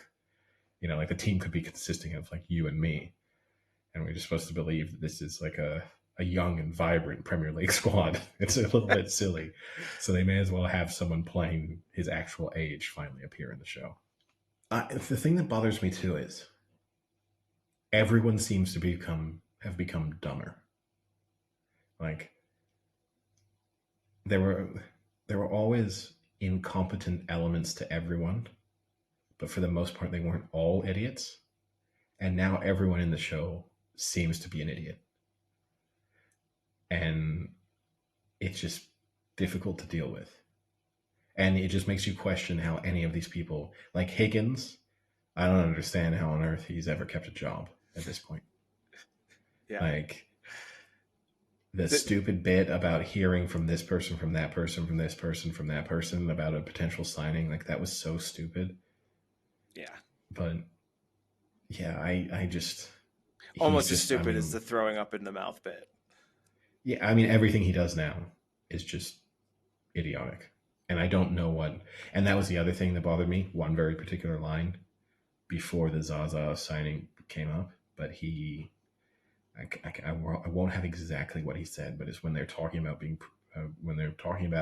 [SPEAKER 2] Like the team could be consisting of like you and me, and we're just supposed to believe that this is like a young and vibrant Premier League squad. It's a little bit silly. So they may as well have someone playing his actual age finally appear in the show. The thing that bothers me too is everyone seems to have become dumber. Like, there were always incompetent elements to everyone, but for the most part, they weren't all idiots. And now everyone in the show seems to be an idiot. And it's just difficult to deal with. And it just makes you question how any of these people, like Higgins, I don't understand how on earth he's ever kept a job at this point.
[SPEAKER 1] Yeah.
[SPEAKER 2] Like, the stupid bit about hearing from this person, from that person, from this person, from that person about a potential signing, like, that was so stupid.
[SPEAKER 1] Yeah.
[SPEAKER 2] But yeah, I just
[SPEAKER 1] almost as stupid as the throwing up in the mouth bit.
[SPEAKER 2] Yeah, I mean, everything he does now is just idiotic. And I don't know what. And that was the other thing that bothered me. One very particular line before the Zaza signing came up, but I won't have exactly what he said, but it's when they're talking about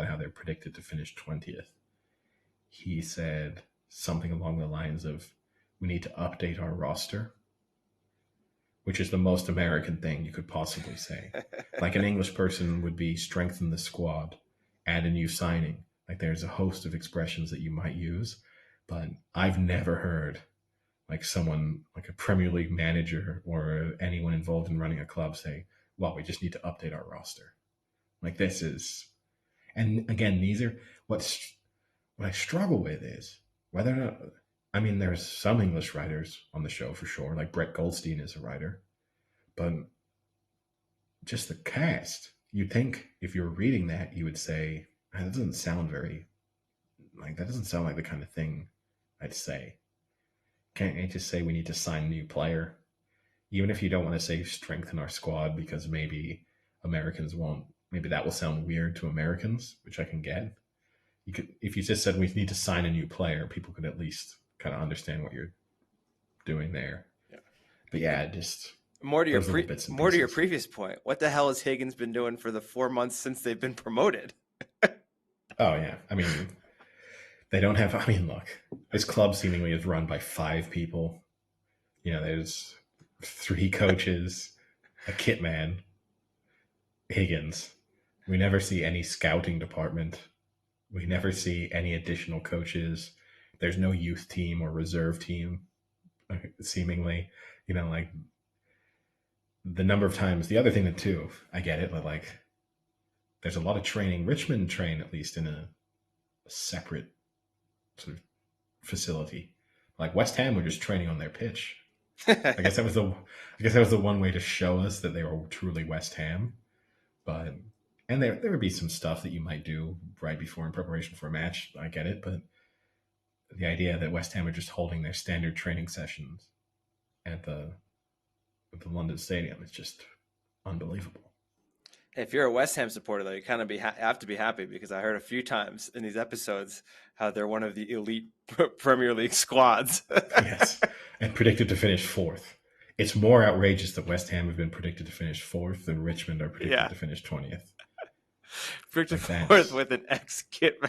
[SPEAKER 2] how they're predicted to finish 20th. He said something along the lines of, "We need to update our roster," which is the most American thing you could possibly say. Like, an English person would be strengthen the squad, add a new signing. Like, there's a host of expressions that you might use, but I've never heard like someone, like a Premier League manager or anyone involved in running a club, say, "Well, we just need to update our roster." Like, this is, and again, these are what I struggle with is whether or not. I mean, there's some English writers on the show for sure, like Brett Goldstein is a writer, but just the cast, you'd think if you were reading that, you would say, that doesn't sound like the kind of thing I'd say. Can't you just say we need to sign a new player? Even if you don't want to say strengthen our squad, because maybe Americans won't, maybe that will sound weird to Americans, which I can get. If you just said we need to sign a new player, people could at least kind of understand what you're doing there.
[SPEAKER 1] Yeah.
[SPEAKER 2] But yeah, just
[SPEAKER 1] more to your previous point. What the hell has Higgins been doing for the 4 months since they've been promoted?
[SPEAKER 2] Oh yeah, I mean, they don't have. I mean, look, this club seemingly is run by 5 people. There's 3 coaches, a kit man, Higgins. We never see any scouting department. We never see any additional coaches. There's no youth team or reserve team seemingly, like the number of times. The other thing that too, I get it, but like there's a lot of training. Richmond train at least in a separate sort of facility. Like West Ham were just training on their pitch. I guess that was the one way to show us that they were truly West Ham. But and there would be some stuff that you might do right before in preparation for a match. I get it, but the idea that West Ham are just holding their standard training sessions at the London Stadium is just unbelievable.
[SPEAKER 1] If you're a West Ham supporter, though, you kind of have to be happy, because I heard a few times in these episodes how they're one of the elite Premier League squads.
[SPEAKER 2] Yes, and predicted to finish fourth. It's more outrageous that West Ham have been predicted to finish fourth than Richmond are predicted to finish 20th.
[SPEAKER 1] Predicted fourth with an ex-kit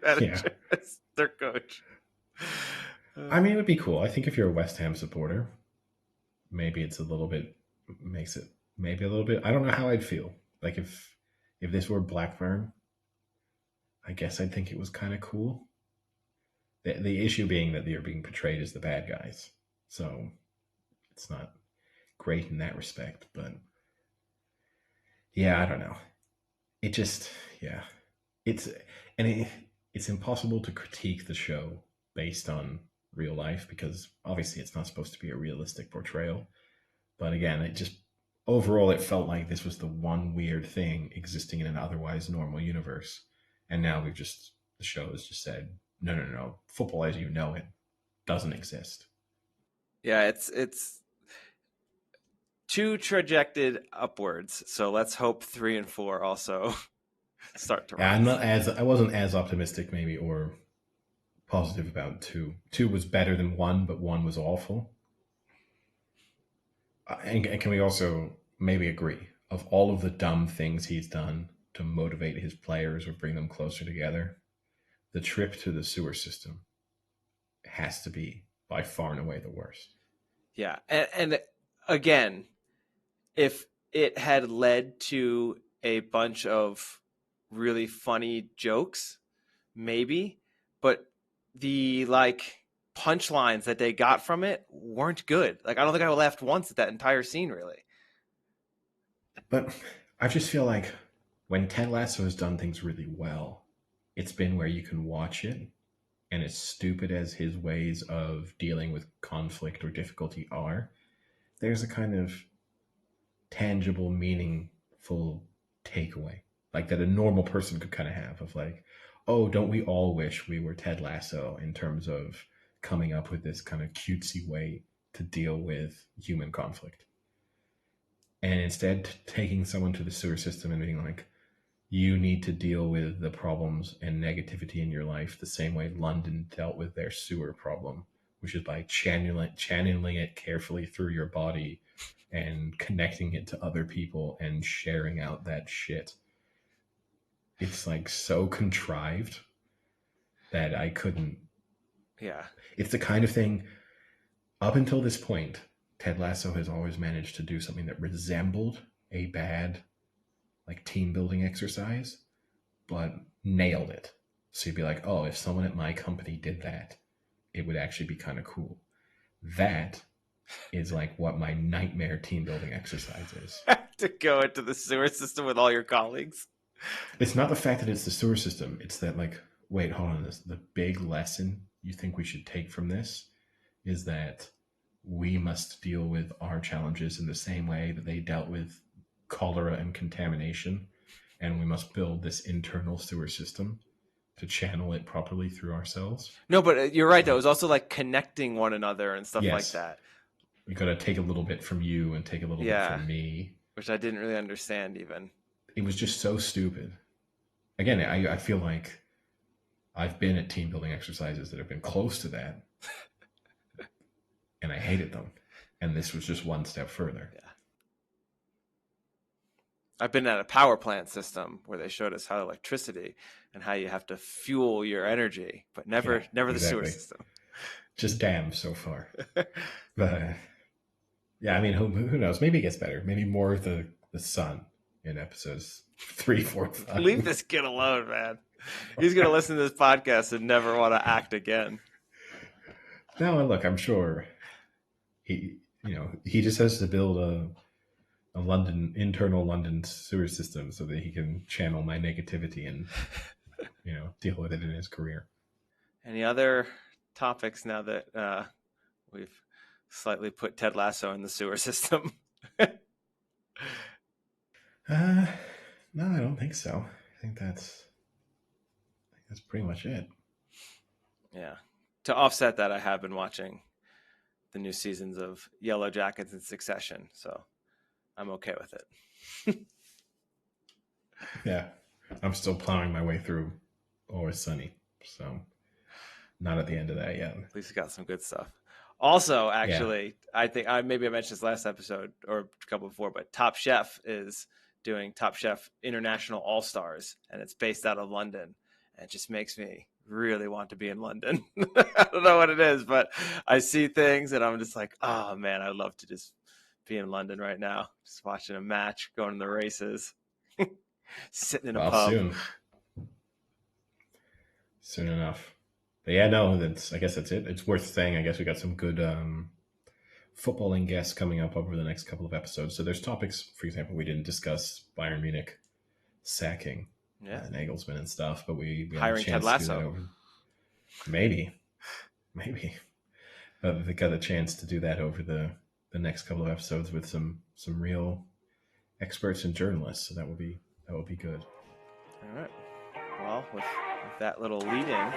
[SPEAKER 1] manager as their coach.
[SPEAKER 2] I mean, it would be cool. I think if you're a West Ham supporter, maybe it's a little bit, makes it maybe a little bit, I don't know how I'd feel. Like if this were Blackburn, I guess I'd think it was kind of cool. The issue being that they're being portrayed as the bad guys. So it's not great in that respect, but yeah, I don't know. It just, yeah, it's impossible to critique the show based on real life, because obviously it's not supposed to be a realistic portrayal. But again, it just, overall, it felt like this was the one weird thing existing in an otherwise normal universe. And now the show has just said, no, football as you know it doesn't exist.
[SPEAKER 1] Yeah, it's two trajected upwards. So let's hope 3 and 4 also start to rise.
[SPEAKER 2] I wasn't as optimistic maybe or positive about 2. 2 was better than 1, but 1 was awful. And can we also maybe agree, of all of the dumb things he's done to motivate his players or bring them closer together, the trip to the sewer system has to be by far and away the worst.
[SPEAKER 1] Yeah. And again, if it had led to a bunch of really funny jokes, maybe, but the punchlines that they got from it weren't good. I don't think I laughed once at that entire scene, really.
[SPEAKER 2] But I just feel like when Ted Lasso has done things really well, it's been where you can watch it, and as stupid as his ways of dealing with conflict or difficulty are, there's a kind of tangible, meaningful takeaway, like that a normal person could kind of have, of like, oh, don't we all wish we were Ted Lasso in terms of coming up with this kind of cutesy way to deal with human conflict? And instead taking someone to the sewer system and being like, you need to deal with the problems and negativity in your life the same way London dealt with their sewer problem, which is by channeling it carefully through your body and connecting it to other people and sharing out that shit. It's so contrived that I couldn't.
[SPEAKER 1] Yeah.
[SPEAKER 2] It's the kind of thing, up until this point, Ted Lasso has always managed to do something that resembled a bad team building exercise, but nailed it. So you'd be like, oh, if someone at my company did that, it would actually be kind of cool. That is what my nightmare team building exercise is.
[SPEAKER 1] To go into the sewer system with all your colleagues.
[SPEAKER 2] It's not the fact that it's the sewer system. It's that wait, hold on. The big lesson you think we should take from this is that we must deal with our challenges in the same way that they dealt with cholera and contamination, and we must build this internal sewer system to channel it properly through ourselves.
[SPEAKER 1] No, but you're right, though. It was also connecting one another and stuff like that.
[SPEAKER 2] You got to take a little bit from you and take a little bit from me.
[SPEAKER 1] Which I didn't really understand even.
[SPEAKER 2] It was just so stupid. Again, I feel like I've been at team building exercises that have been close to that, and I hated them. And this was just one step further.
[SPEAKER 1] Yeah. I've been at a power plant system where they showed us how electricity and how you have to fuel your energy, but never the sewer system.
[SPEAKER 2] Just dams so far. But yeah, I mean, who knows? Maybe it gets better. Maybe more of the sun in episodes 3, 4, 5.
[SPEAKER 1] Leave this kid alone, man. He's going to listen to this podcast and never want to act again.
[SPEAKER 2] No, look, I'm sure he just has to build a London internal London sewer system so that he can channel my negativity and deal with it in his career.
[SPEAKER 1] Any other topics now that we've slightly put Ted Lasso in the sewer system?
[SPEAKER 2] No, I don't think so. I think that's pretty much it.
[SPEAKER 1] Yeah. To offset that, I have been watching the new seasons of Yellow Jackets in succession, so I'm okay with it.
[SPEAKER 2] Yeah, I'm still plowing my way through Always Sunny, so not at the end of that yet.
[SPEAKER 1] At least got some good stuff. Also, actually,
[SPEAKER 2] Yeah.
[SPEAKER 1] I think I mentioned this last episode or a couple before, but Top Chef is doing Top Chef International All Stars, and it's based out of London, and it just makes me really want to be in London. I don't know what it is, but I see things, and I'm just like, oh man, I'd love to just be in London right now, just watching a match, going to the races, sitting in a pub.
[SPEAKER 2] Soon enough. But yeah, no, I guess that's it. It's worth saying. I guess we got some good footballing guests coming up over the next couple of episodes. So there's topics, for example, we didn't discuss Bayern Munich sacking Nagelsmann and stuff, but we had a chance to do that over. Maybe. But we got a chance to do that over the next couple of episodes with some real experts and journalists. So that will be good.
[SPEAKER 1] All right. Well, with that little lead in,